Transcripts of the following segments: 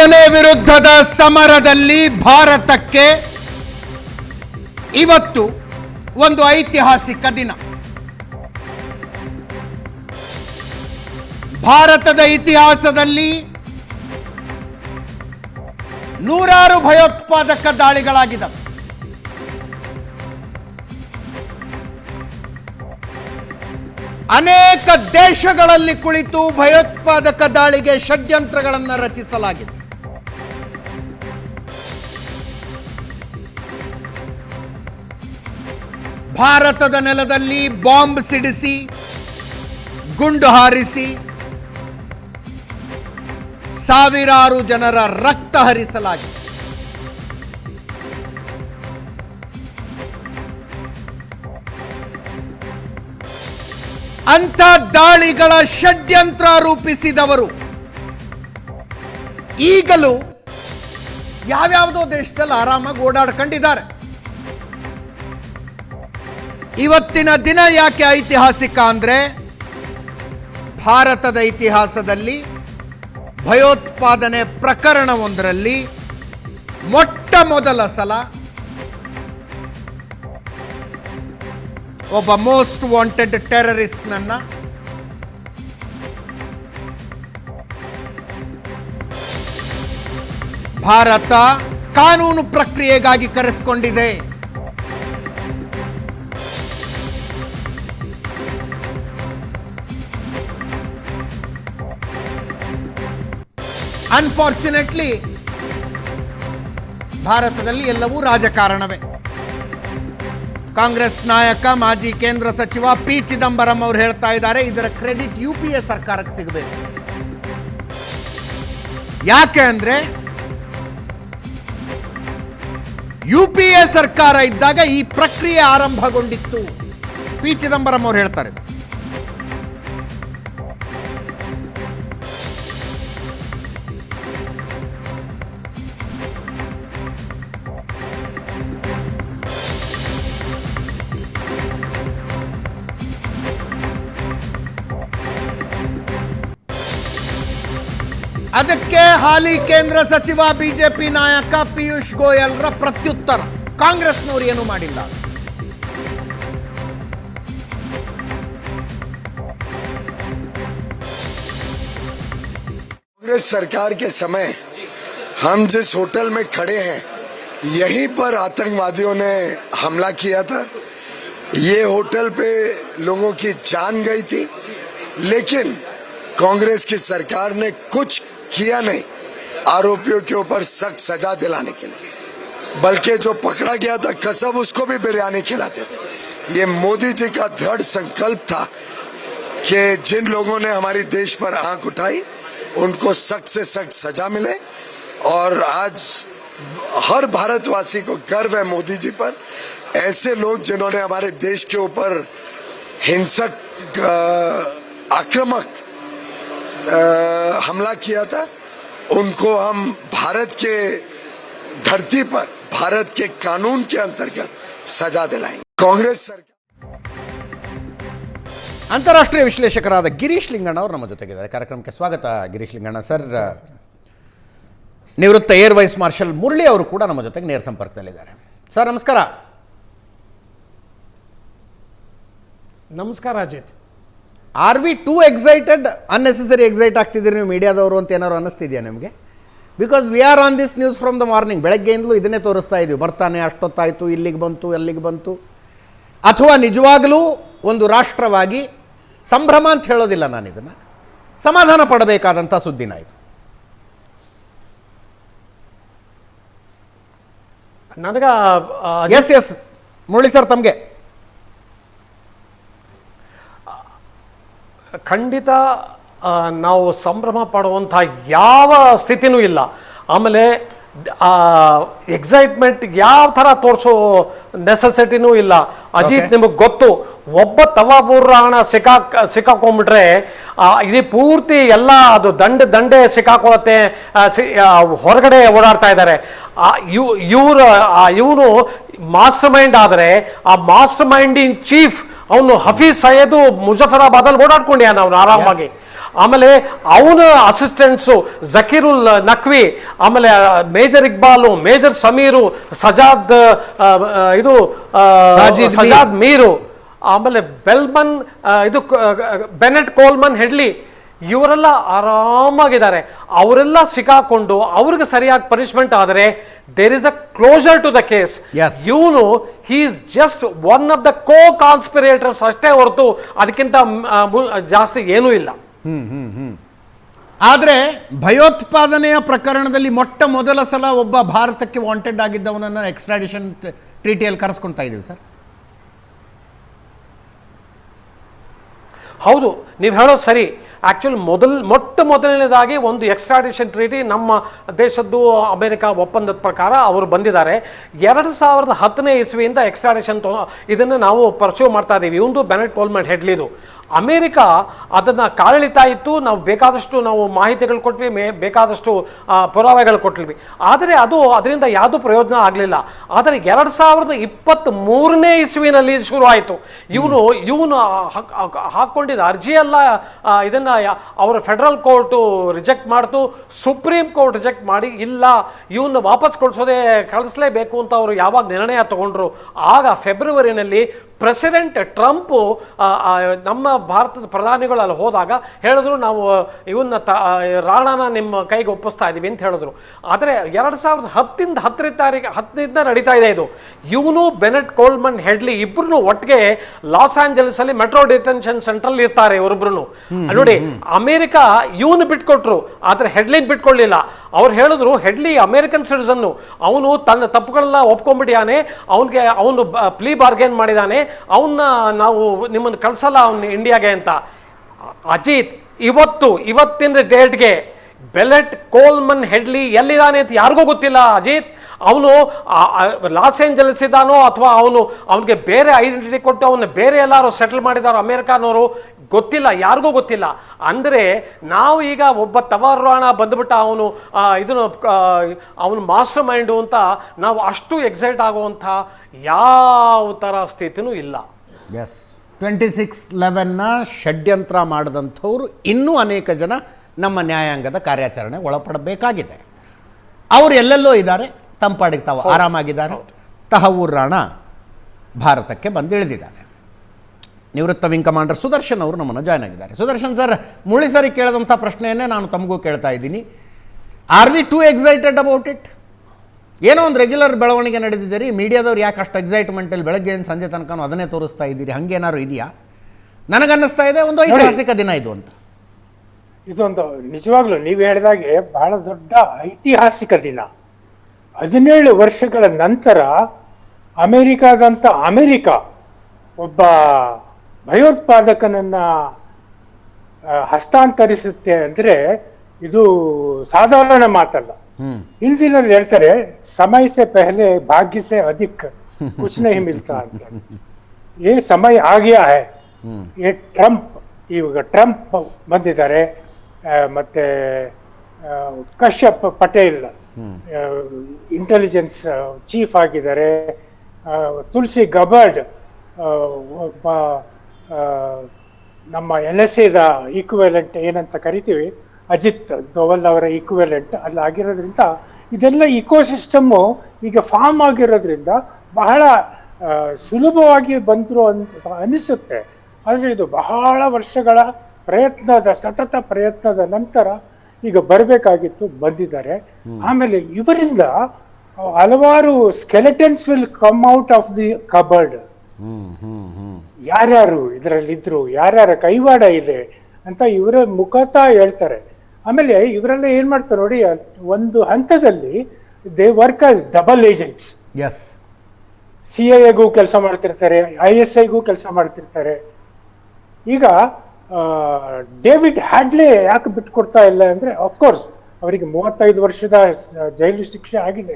ಭಯೋತ್ಪಾದನೆ ವಿರುದ್ಧದ ಸಮರದಲ್ಲಿ ಭಾರತಕ್ಕೆ ಇವತ್ತು ಒಂದು ಐತಿಹಾಸಿಕ ದಿನ. ಭಾರತದ ಇತಿಹಾಸದಲ್ಲಿ ನೂರಾರು ಭಯೋತ್ಪಾದಕ ದಾಳಿಗಳಾಗಿದ್ದವು. ಅನೇಕ ದೇಶಗಳಲ್ಲಿ ಕುಳಿತು ಭಯೋತ್ಪಾದಕ ದಾಳಿಗೆ ಷಡ್ಯಂತ್ರಗಳನ್ನು ರಚಿಸಲಾಗಿದೆ. ಭಾರತದ ನೆಲದಲ್ಲಿ ಬಾಂಬ್ ಸಿಡಿಸಿ, ಗುಂಡು ಹಾರಿಸಿ ಸಾವಿರಾರು ಜನರ ರಕ್ತ ಹರಿಸಲಾಗಿದೆ. ಅಂಥ ದಾಳಿಗಳ ಷಡ್ಯಂತ್ರ ರೂಪಿಸಿದವರು ಈಗಲೂ ಯಾವ್ಯಾವುದೋ ದೇಶದಲ್ಲಿ ಆರಾಮಾಗಿ ಓಡಾಡ್ಕೊಂಡಿದ್ದಾರೆ. ಇವತ್ತಿನ ದಿನ ಯಾಕೆ ಐತಿಹಾಸಿಕ ಅಂದ್ರೆ, ಭಾರತದ ಇತಿಹಾಸದಲ್ಲಿ ಭಯೋತ್ಪಾದನೆ ಪ್ರಕರಣವೊಂದರಲ್ಲಿ ಮೊಟ್ಟ ಮೊದಲ ಸಲ ಒಬ್ಬ ಮೋಸ್ಟ್ ವಾಂಟೆಡ್ ಟೆರರಿಸ್ಟ್ ನನ್ನ ಭಾರತ ಕಾನೂನು ಪ್ರಕ್ರಿಯೆಗಾಗಿ ಕರೆಸಿಕೊಂಡಿದೆ. ಅನ್ಫಾರ್ಚುನೇಟ್ಲಿ ಭಾರತದಲ್ಲಿ ಎಲ್ಲವೂ ರಾಜಕಾರಣವೇ. ಕಾಂಗ್ರೆಸ್ ನಾಯಕ ಮಾಜಿ ಕೇಂದ್ರ ಸಚಿವ ಪಿ ಚಿದಂಬರಂ ಅವರು ಹೇಳ್ತಾ ಇದ್ದಾರೆ, ಇದರ ಕ್ರೆಡಿಟ್ ಯುಪಿಎ ಸರ್ಕಾರಕ್ಕೆ ಸಿಗಬೇಕು. ಯಾಕೆ ಅಂದ್ರೆ, ಯುಪಿಎ ಸರ್ಕಾರ ಇದ್ದಾಗ ಈ ಪ್ರಕ್ರಿಯೆ ಆರಂಭಗೊಂಡಿತ್ತು. ಪಿ ಚಿದಂಬರಂ ಅವರು ಹೇಳ್ತಾರೆ. ಅದಕ್ಕೆ ಹಾಲಿ ಕೇಂದ್ರ ಸಚಿವ ಬಿಜೆಪಿ ನಾಯಕ ಪಿಯೂಷ್ ಗೋಯಲ್ರ ಪ್ರತ್ಯುತ್ತರ, ಕಾಂಗ್ರೆಸ್ನವರು ಏನೂ ಮಾಡಿಲ್ಲ. कांग्रेस सरकार के समय हम जिस होटल में खड़े हैं, यहीं पर आतंकवादियों ने हमला किया था. ये होटल पे लोगों की जान गई थी, लेकिन कांग्रेस की सरकार ने कुछ किया नहीं आरोपियों के ऊपर सख्त सजा दिलाने के लिए, बल्कि जो पकड़ा गया था कसम उसको भी बिरयानी खिलाते थे. ये मोदी जी का दृढ़ संकल्प था कि जिन लोगों ने हमारी देश पर आंख उठाई उनको सख्त से सख्त सजा मिले. और आज हर भारतवासी को गर्व है मोदी जी पर. ऐसे लोग जिन्होंने हमारे देश के ऊपर हिंसक आक्रामक हमला किया था, उनको हम भारत के धरती पर भारत के कानून के अंतर्गत सजा दिलाएंगे. कांग्रेस सरकार. ಅಂತಾರಾಷ್ಟ್ರೀಯ ವಿಶ್ಲೇಷಕರಾದ ಗಿರೀಶ್ ಲಿಂಗಣ್ಣ ಅವರು ನಮ್ಮ ಜೊತೆಗಿದ್ದಾರೆ. ಕಾರ್ಯಕ್ರಮಕ್ಕೆ ಸ್ವಾಗತ ಗಿರೀಶ್ ಲಿಂಗಣ್ಣ ಸರ್. ನಿವೃತ್ತ ಏರ್ ವೈಸ್ ಮಾರ್ಷಲ್ ಮುರಳಿ ಅವರು ಕೂಡ ನಮ್ಮ ಜೊತೆಗೆ ನೇರ ಸಂಪರ್ಕದಲ್ಲಿದ್ದಾರೆ. ಸರ್ ನಮಸ್ಕಾರ. ನಮಸ್ಕಾರ Ajit. Are we too excited, unnecessary excite ಆಗ್ತಿದ್ದೀರಿ ನೀವು ಮೀಡಿಯಾದವರು ಅಂತ ಏನಾದ್ರು ಅನ್ನಿಸ್ತಿದೆಯಾ ನಿಮಗೆ? Because we are on this news from the morning. ಬೆಳಗ್ಗೆಯಿಂದಲೂ ಇದನ್ನೇ ತೋರಿಸ್ತಾ ಇದ್ದೀವಿ, ಬರ್ತಾನೆ ಅಷ್ಟೊತ್ತಾಯಿತು, ಇಲ್ಲಿಗೆ ಬಂತು ಅಲ್ಲಿಗೆ ಬಂತು. ಅಥವಾ ನಿಜವಾಗಲೂ ಒಂದು ರಾಷ್ಟ್ರವಾಗಿ ಸಂಭ್ರಮ ಅಂತ ಹೇಳೋದಿಲ್ಲ ನಾನು, ಇದನ್ನು ಸಮಾಧಾನ ಪಡಬೇಕಾದಂಥ ಸುದ್ದಿನ ಇದು. ನನಗ ಎಸ್ ಮುರಳಿ ಸರ್ ತಮಗೆ ಖಂಡಿತ ನಾವು ಸಂಭ್ರಮ ಪಡುವಂಥ ಯಾವ ಸ್ಥಿತಿನೂ ಇಲ್ಲ. ಆಮೇಲೆ ಎಕ್ಸೈಟ್ಮೆಂಟ್ ಯಾವ ಥರ ತೋರಿಸೋ ನೆಸೆಸಿಟಿನೂ ಇಲ್ಲ. ಅಜಿತ್, ನಿಮಗೆ ಗೊತ್ತು, ಒಬ್ಬ ತವಾಬೂರಾಣ ಸಿಕ್ಕಾಕೊಂಡ್ಬಿಟ್ರೆ ಇಡೀ ಪೂರ್ತಿ ಎಲ್ಲ ಅದು ದಂಡೆ ಸಿಕ್ಕಾಕೊಳತ್ತೆ, ಹೊರಗಡೆ ಓಡಾಡ್ತಾ ಇದ್ದಾರೆ. ಇವನು ಮಾಸ್ಟರ್ ಮೈಂಡ್ ಆದರೆ ಆ ಮಾಸ್ಟರ್ ಮೈಂಡ್ ಇನ್ ಚೀಫ್ ಅವನು ಹಫೀಜ್ ಸೈಯದ್ ಮುಜಫರಾಬಾದಲ್ಲಿ ಓಡಾಡ್ಕೊಂಡ್ಯಾನ ಅವನು ಆರಾಮಾಗಿ. ಆಮೇಲೆ ಅವನ ಅಸಿಸ್ಟೆಂಟ್ಸು ಜಕೀರುಲ್ ನಖ್ವಿ, ಆಮೇಲೆ ಮೇಜರ್ ಇಕ್ಬಾಲು, ಮೇಜರ್ ಸಮೀರು, ಸಜಾದ್ ಇದು ಸಜಾದ್ ಮೀರು, ಆಮೇಲೆ ಬೆಲ್ಮನ್ ಇದು ಬೆನೆಟ್ ಕೋಲ್ಮನ್ ಹೆಡ್ಲಿ, ಇವರೆಲ್ಲ ಆರಾಮಾಗಿದ್ದಾರೆ. ಅವರೆಲ್ಲ ಸಿಕ್ಕಾಕೊಂಡು ಅವ್ರಿಗೆ ಸರಿಯಾಗಿ ಪನಿಷ್ಮೆಂಟ್ ಆದರೆ there is a closure to the case. ಇವನು he is just one of the co conspirators ಅಷ್ಟೇ ಹೊರತು ಅದಕ್ಕಿಂತ ಜಾಸ್ತಿ ಏನೂ ಇಲ್ಲ. ಆದರೆ ಭಯೋತ್ಪಾದನೆಯ ಪ್ರಕರಣದಲ್ಲಿ ಮೊಟ್ಟ ಮೊದಲ ಸಲ ಒಬ್ಬ ಭಾರತಕ್ಕೆ ವಾಂಟೆಡ್ ಆಗಿದ್ದವನನ್ನು ಎಕ್ಸ್ಟ್ರಾಡಿಷನ್ ಟ್ರೀಟಿಯಲ್ಲಿ ಕರೆಸ್ಕೊಳ್ತಾ ಇದ್ದೀವಿ ಸರ್. ಹೌದು, ನೀವು ಹೇಳೋದು ಸರಿ. ಆಕ್ಚುಲಿ ಮೊಟ್ಟ ಮೊದಲನೇದಾಗಿ ಒಂದು ಎಕ್ಸ್ಟ್ರಾಡಿಷನ್ ಟ್ರೀಟಿ ನಮ್ಮ ದೇಶದ್ದು ಅಮೆರಿಕ ಒಪ್ಪಂದದ ಪ್ರಕಾರ ಅವರು ಬಂದಿದ್ದಾರೆ. 2010ನೇ ಇಸ್ವಿಯಿಂದ ಎಕ್ಸ್ಟ್ರಾಡಿಷನ್ ಇದನ್ನು ನಾವು ಪರ್ಸ್ಯೂ ಮಾಡ್ತಾ ಇದ್ದೀವಿ. ಇವಂದು ಬೆನೆಟ್ ಕೋಲ್ಮನ್ ಹೆಡ್ಲಿದು. ಅಮೇರಿಕ ಅದನ್ನು ಕಾಲೆಳಿತಾ ಇತ್ತು. ನಾವು ಬೇಕಾದಷ್ಟು ಮಾಹಿತಿಗಳು ಕೊಟ್ವಿ, ಬೇಕಾದಷ್ಟು ಪುರಾವೆಗಳು ಕೊಟ್ವಿ. ಆದರೆ ಅದರಿಂದ ಯಾವುದೂ ಪ್ರಯೋಜನ ಆಗಲಿಲ್ಲ. ಆದರೆ 2023ನೇ ಇಸ್ವಿನಲ್ಲಿ ಶುರು ಆಯಿತು. ಇವನು ಹಾಕ್ಕೊಂಡಿದ್ದ ಅರ್ಜಿಯೆಲ್ಲ ಇದನ್ನು ಅವರ ಫೆಡರಲ್ ಕೋರ್ಟು ರಿಜೆಕ್ಟ್ ಮಾಡ್ತು, ಸುಪ್ರೀಂ ಕೋರ್ಟ್ ರಿಜೆಕ್ಟ್ ಮಾಡಿ ಇಲ್ಲ ಇವನ್ನ ವಾಪಸ್ ಕಳಿಸಲೇಬೇಕು ಅಂತ ಅವರು ಯಾವಾಗ ನಿರ್ಣಯ ತಗೊಂಡ್ರು, ಆಗ ಫೆಬ್ರವರಿನಲ್ಲಿ ಪ್ರೆಸಿಡೆಂಟ್ ಟ್ರಂಪ್ ನಮ್ಮ ಭಾರತದ ಪ್ರಧಾನಿಗಳು ಅಲ್ಲಿ ಹೋದಾಗ ಹೇಳಿದ್ರು, ನಾವು ಇವನ್ನ ರಾಣನ ನಿಮ್ಮ ಕೈಗೆ ಒಪ್ಪಿಸ್ತಾ ಇದ್ದೀವಿ ಅಂತ ಹೇಳಿದ್ರು. ಆದರೆ 2010ರಿಂದ ನಡೀತಾ ಇದೆ ಇದು. ಇವನು ಬೆನೆಟ್ ಕೋಲ್ಮನ್ ಹೆಡ್ಲಿ ಇಬ್ರು ಒಟ್ಟಿಗೆ ಲಾಸ್ ಆಂಜಲೀಸ್ ಅಲ್ಲಿ ಮೆಟ್ರೋ ಡಿಟೆನ್ಷನ್ ಸೆಂಟರ್ ಇರ್ತಾರೆ ಇವರಿಬ್ರು. ನೋಡಿ, ಅಮೆರಿಕ ಇವನು ಬಿಟ್ಕೊಟ್ರು, ಆದ್ರೆ ಹೆಡ್ಲಿನ್ ಬಿಟ್ಕೊಳ್ಳಿಲ್ಲ. ಅವ್ರು ಹೇಳಿದ್ರು ಹೆಡ್ಲಿ ಅಮೆರಿಕನ್ ಸಿಟಿಸನ್, ಅವನು ತನ್ನ ತಪ್ಪುಗಳೆಲ್ಲ ಒಪ್ಕೊಂಡ್ಬಿಟ್ಟಿಯಾನೆ, ಅವನು ಪ್ಲೀ ಬಾರ್ಗೇನ್ ಮಾಡಿದಾನೆ, ಅವನ್ನ ನಾವು ನಿಮ್ಮನ್ನು ಕಳ್ಸಲ್ಲ ಅವನು ಇಂಡಿಯಾಗೆ ಅಂತ. ಅಜಿತ್, ಇವತ್ತಿನ ಡೇಟ್ಗೆ ಬೆನೆಟ್ ಕೋಲ್ಮನ್ ಹೆಡ್ಲಿ ಎಲ್ಲಿದ್ದಾನೆ ಅಂತ ಯಾರಿಗೂ ಗೊತ್ತಿಲ್ಲ. ಅಜಿತ್, ಅವನು ಲಾಸ್ ಏಂಜಲೀಸ್ ಇದ್ದಾನೋ ಅಥವಾ ಅವನಿಗೆ ಬೇರೆ ಐಡೆಂಟಿಟಿ ಕೊಟ್ಟು ಅವನ್ನ ಬೇರೆ ಎಲ್ಲಾರು ಸೆಟಲ್ ಮಾಡಿದಾರೋ ಅಮೆರಿಕಾನವರು, ಗೊತ್ತಿಲ್ಲ, ಯಾರಿಗೂ ಗೊತ್ತಿಲ್ಲ. ಅಂದರೆ ನಾವು ಈಗ ಒಬ್ಬ ತವರಾಣ ಬಂದ್ಬಿಟ್ಟ ಅವನು ಮಾಸ್ಟರ್ ಮೈಂಡು ಅಂತ ನಾವು ಅಷ್ಟು ಎಕ್ಸೈಟ್ ಆಗುವಂಥ ಯಾವ ಥರ ಸ್ಥಿತಿನೂ ಇಲ್ಲ. 26/11ನ ಷಡ್ಯಂತ್ರ ಮಾಡಿದಂಥವ್ರು ಇನ್ನೂ ಅನೇಕ ಜನ ನಮ್ಮ ನ್ಯಾಯಾಂಗದ ಕಾರ್ಯಾಚರಣೆ ಒಳಪಡಬೇಕಾಗಿದೆ. ಅವರು ಎಲ್ಲೆಲ್ಲೋ ಇದ್ದಾರೆ, ತಂಪಾಡಿಗೆ ತಾವು ಆರಾಮಾಗಿದ್ದಾರೆ. ತಹವೂರ್ ರಾಣಾ ಭಾರತಕ್ಕೆ ಬಂದಿಳಿದಿದ್ದಾನೆ. ನಿವೃತ್ತ ವಿಂಗ್ ಕಮಾಂಡರ್ ಸುದರ್ಶನ್ ಅವರು ನಮ್ಮನ್ನು ಜಾಯ್ನ್ ಆಗಿದ್ದಾರೆ. ಸುದರ್ಶನ್ ಸರ್, ಮುಳಿ ಸರಿ ಕೇಳಿದಂಥ ಪ್ರಶ್ನೆಯನ್ನೇ ನಾನು ತಮಗೂ ಕೇಳ್ತಾ ಇದ್ದೀನಿ. Are we too excited about it? ಏನೋ ಒಂದು ರೆಗ್ಯುಲರ್ ಬೆಳವಣಿಗೆ ನಡೆದಿದ್ದೀರಿ, ಮೀಡಿಯಾದವ್ರು ಯಾಕೆ ಅಷ್ಟು ಎಕ್ಸೈಟ್ಮೆಂಟಲ್ಲಿ ಬೆಳಗ್ಗೆ ಸಂಜೆ ತನಕ ಅದನ್ನೇ ತೋರಿಸ್ತಾ ಇದ್ದೀರಿ, ಹಂಗೇನಾದ್ರು ಇದೆಯಾ? ನನಗನ್ನಿಸ್ತಾ ಇದೆ ಒಂದು ಐತಿಹಾಸಿಕ ದಿನ ಇದು ಅಂತ. ಇದೊಂದು ನಿಜವಾಗ್ಲೂ ನೀವು ಹೇಳಿದಾಗೆ ಬಹಳ ದೊಡ್ಡ ಐತಿಹಾಸಿಕ ದಿನ. 17 ವರ್ಷಗಳ ನಂತರ ಅಮೆರಿಕ ಒಬ್ಬ ಭಯೋತ್ಪಾದಕನನ್ನ ಹಸ್ತಾಂತರಿಸುತ್ತೆ ಅಂದ್ರೆ ಇದು ಸಾಧಾರಣ ಮಾತಲ್ಲ. ಹಿಂದಿನಲ್ಲಿ ಹೇಳ್ತಾರೆ, ಸಮಯ ಸೆ ಪಹಲೆ ಭಾಗ್ಯ ಸೆ ಅಧಿಕ್ ಕುಚ್ ನಹಿ ಮಿಲ್ತಾ ಅಂತ. ಏ ಸಮಯ ಆಗ್ಯಾ ಹೈ. ಇವಾಗ ಟ್ರಂಪ್ ಬಂದಿದ್ದಾರೆ, ಮತ್ತೆ ಕಶ್ಯಪ್ ಪಟೇಲ್ ಇಂಟೆಲಿಜೆನ್ಸ್ ಚೀಫ್ ಆಗಿದ್ದಾರೆ, ತುಳಸಿ ಗಬರ್ಡ್ ಒಬ್ಬ ನಮ್ಮ NSAದ ಈಕ್ವಿವೆಲೆಂಟ್ ಏನಂತ ಕರಿತೀವಿ, ಅಜಿತ್ ದೋವಲ್ ಅವರ ಈಕ್ವಿವೆಲೆಂಟ್ ಅಲ್ಲಿ ಆಗಿರೋದ್ರಿಂದ ಇದೆಲ್ಲ ಇಕೋಸಿಸ್ಟಮ್ಮು ಈಗ ಫಾರ್ಮ್ ಆಗಿರೋದ್ರಿಂದ ಬಹಳ ಸುಲಭವಾಗಿ ಬಂದರು ಅಂತ ಅನಿಸುತ್ತೆ. ಆದರೆ ಇದು ಬಹಳ ವರ್ಷಗಳ ಸತತ ಪ್ರಯತ್ನದ ನಂತರ ಈಗ ಬರಬೇಕಾಗಿತ್ತು, ಬಂದಿದ್ದಾರೆ. ಆಮೇಲೆ ಇವರಿಂದ ಹಲವಾರು skeletons will come out of the cupboard. ಯಾರ್ಯಾರು ಇದರಲ್ಲಿದ್ರು, ಯಾರ್ಯಾರ ಕೈವಾಡ ಇದೆ ಅಂತ ಇವರ ಮುಖತಃ ಹೇಳ್ತಾರೆ. ಆಮೇಲೆ ಇವರೆಲ್ಲ ಏನ್ ಮಾಡ್ತಾರೆ ನೋಡಿ, ಒಂದು ಹಂತದಲ್ಲಿ they work as double agents. CIA ಕೆಲಸ ಮಾಡ್ತಿರ್ತಾರೆ, ISIಗೂ ಕೆಲಸ ಮಾಡ್ತಿರ್ತಾರೆ. ಈಗ ಡೇವಿಡ್ ಹ್ಯಾಡ್ಲೆ ಯಾಕೆ ಬಿಟ್ಕೊಡ್ತಾ ಇಲ್ಲ ಅಂದ್ರೆ, ಅಫ್ಕೋರ್ಸ್ ಅವರಿಗೆ 35 ವರ್ಷದ ಜೈಲು ಶಿಕ್ಷೆ ಆಗಿದೆ.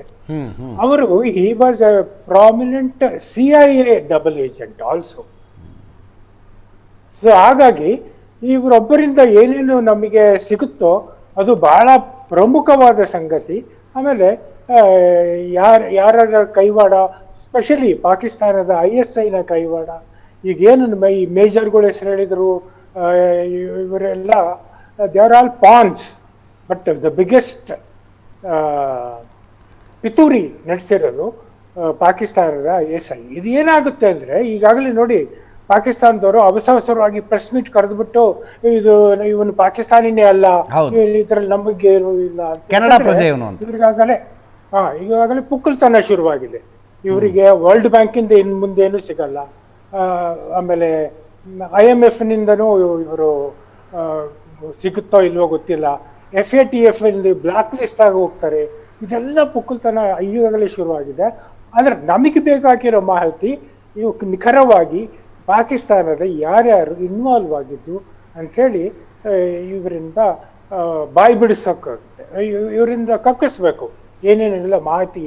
ಅವರು he was A prominent CIA double agent also. So ಹಾಗಾಗಿ ಇವರೊಬ್ಬರಿಂದ ಏನೇನು ನಮಗೆ ಸಿಗುತ್ತೋ ಅದು ಬಹಳ ಪ್ರಮುಖವಾದ ಸಂಗತಿ. ಆಮೇಲೆ ಯಾರ ಕೈವಾಡ, ಸ್ಪೆಷಲಿ ಪಾಕಿಸ್ತಾನದ ISIನ ಕೈವಾಡ. ಈಗೇನು ಈ ಮೇಜರ್ಗಳು ಹೆಸರು ಹೇಳಿದ್ರು, ಇವರೆಲ್ಲ they are all Pond's. But the biggest ಪಿತೂರಿ ನಡೆಸಿರೋದು ಪಾಕಿಸ್ತಾನದ SI. ಇದು ಏನಾಗುತ್ತೆ ಅಂದ್ರೆ, ಈಗಾಗಲೇ ನೋಡಿ ಪಾಕಿಸ್ತಾನದವರು ಅವಸರವಾಗಿ ಪ್ರೆಸ್ ಮೀಟ್ ಕರೆದ್ಬಿಟ್ಟು ಇವನು ಪಾಕಿಸ್ತಾನಿನೇ ಅಲ್ಲ, ಹೌದು. ಇದ್ರಲ್ಲಿ ನಂಬಿಕೆ ಇಲ್ಲ ಅಂತ ಕೆನಡಾ ಪ್ರಜೆ ಇವನು ಅಂತ. ಈಗಾಗಲೇ ಪುಕ್ಕಲ್ತನ ಶುರುವಾಗಿದೆ. ಇವರಿಗೆ ವರ್ಲ್ಡ್ ಬ್ಯಾಂಕ್ ಇಂದ ಇನ್ ಮುಂದೇನು ಸಿಗಲ್ಲ. ಆಮೇಲೆ IMF ನಿಂದನೂ ಇವರು ಸಿಗುತ್ತೋ ಇಲ್ವೋ ಗೊತ್ತಿಲ್ಲ. FATF ಇಂದ ಬ್ಲಾಕ್ ಲಿಸ್ಟ್ ಆಗಿ ಹೋಗ್ತಾರೆ. ಇದೆಲ್ಲ ಪುಕ್ಕಲ್ತನ ಈಗಾಗಲೇ ಶುರುವಾಗಿದೆ. ಆದ್ರೆ ನಮಗೆ ಬೇಕಾಗಿರೋ ಮಾಹಿತಿ ಇವು ನಿಖರವಾಗಿ ಪಾಕಿಸ್ತಾನದ ಯಾರ್ಯಾರು ಇನ್ವಾಲ್ವ್ ಆಗಿದ್ದು ಅಂತ ಹೇಳಿ ಇವರಿಂದ ಬಾಯಿ ಬಿಡಿಸೋಕ್ಕಾಗುತ್ತೆ, ಇವರಿಂದ ಕಕ್ಕಿಸ್ಬೇಕು ಏನೇನೆಲ್ಲ ಮಾಹಿತಿ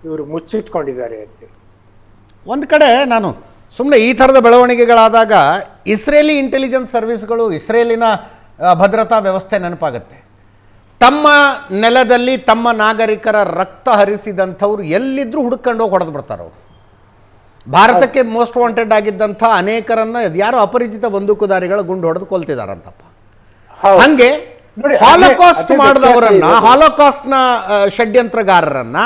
ಇವರು ಮುಚ್ಚಿಟ್ಕೊಂಡಿದ್ದಾರೆ ಅಂತೇಳಿ. ಒಂದು ಕಡೆ ನಾನು ಸುಮ್ಮನೆ ಈ ಥರದ ಬೆಳವಣಿಗೆಗಳಾದಾಗ ಇಸ್ರೇಲಿ ಇಂಟೆಲಿಜೆನ್ಸ್ ಸರ್ವಿಸ್ಗಳು, ಇಸ್ರೇಲಿನ ಭದ್ರತಾ ವ್ಯವಸ್ಥೆ ನೆನಪಾಗುತ್ತೆ. ತಮ್ಮ ನೆಲದಲ್ಲಿ ತಮ್ಮ ನಾಗರಿಕರ ರಕ್ತ ಹರಿಸಿದಂಥವ್ರು ಎಲ್ಲಿದ್ದರೂ ಹುಡುಕೊಂಡು ಹೋಗಿ ಹೊಡೆದು ಬಿಡ್ತಾರೆ ಅವರು. ಭಾರತಕ್ಕೆ ಮೋಸ್ಟ್ ವಾಂಟೆಡ್ ಆಗಿದ್ದಂಥ ಅನೇಕರನ್ನ ಯಾರೋ ಅಪರಿಚಿತ ಬಂದೂಕುದಾರಿಗಳ ಗುಂಡು ಹೊಡೆದು ಕೊಲ್ತಿದಾರಂತಪ್ಪ. ಹಂಗೆ ಹಾಲೋಕಾಸ್ಟ್ ಮಾಡಿದವರನ್ನ, ಹಾಲೋಕಾಸ್ಟ್ನ ಷಡ್ಯಂತ್ರಗಾರರನ್ನ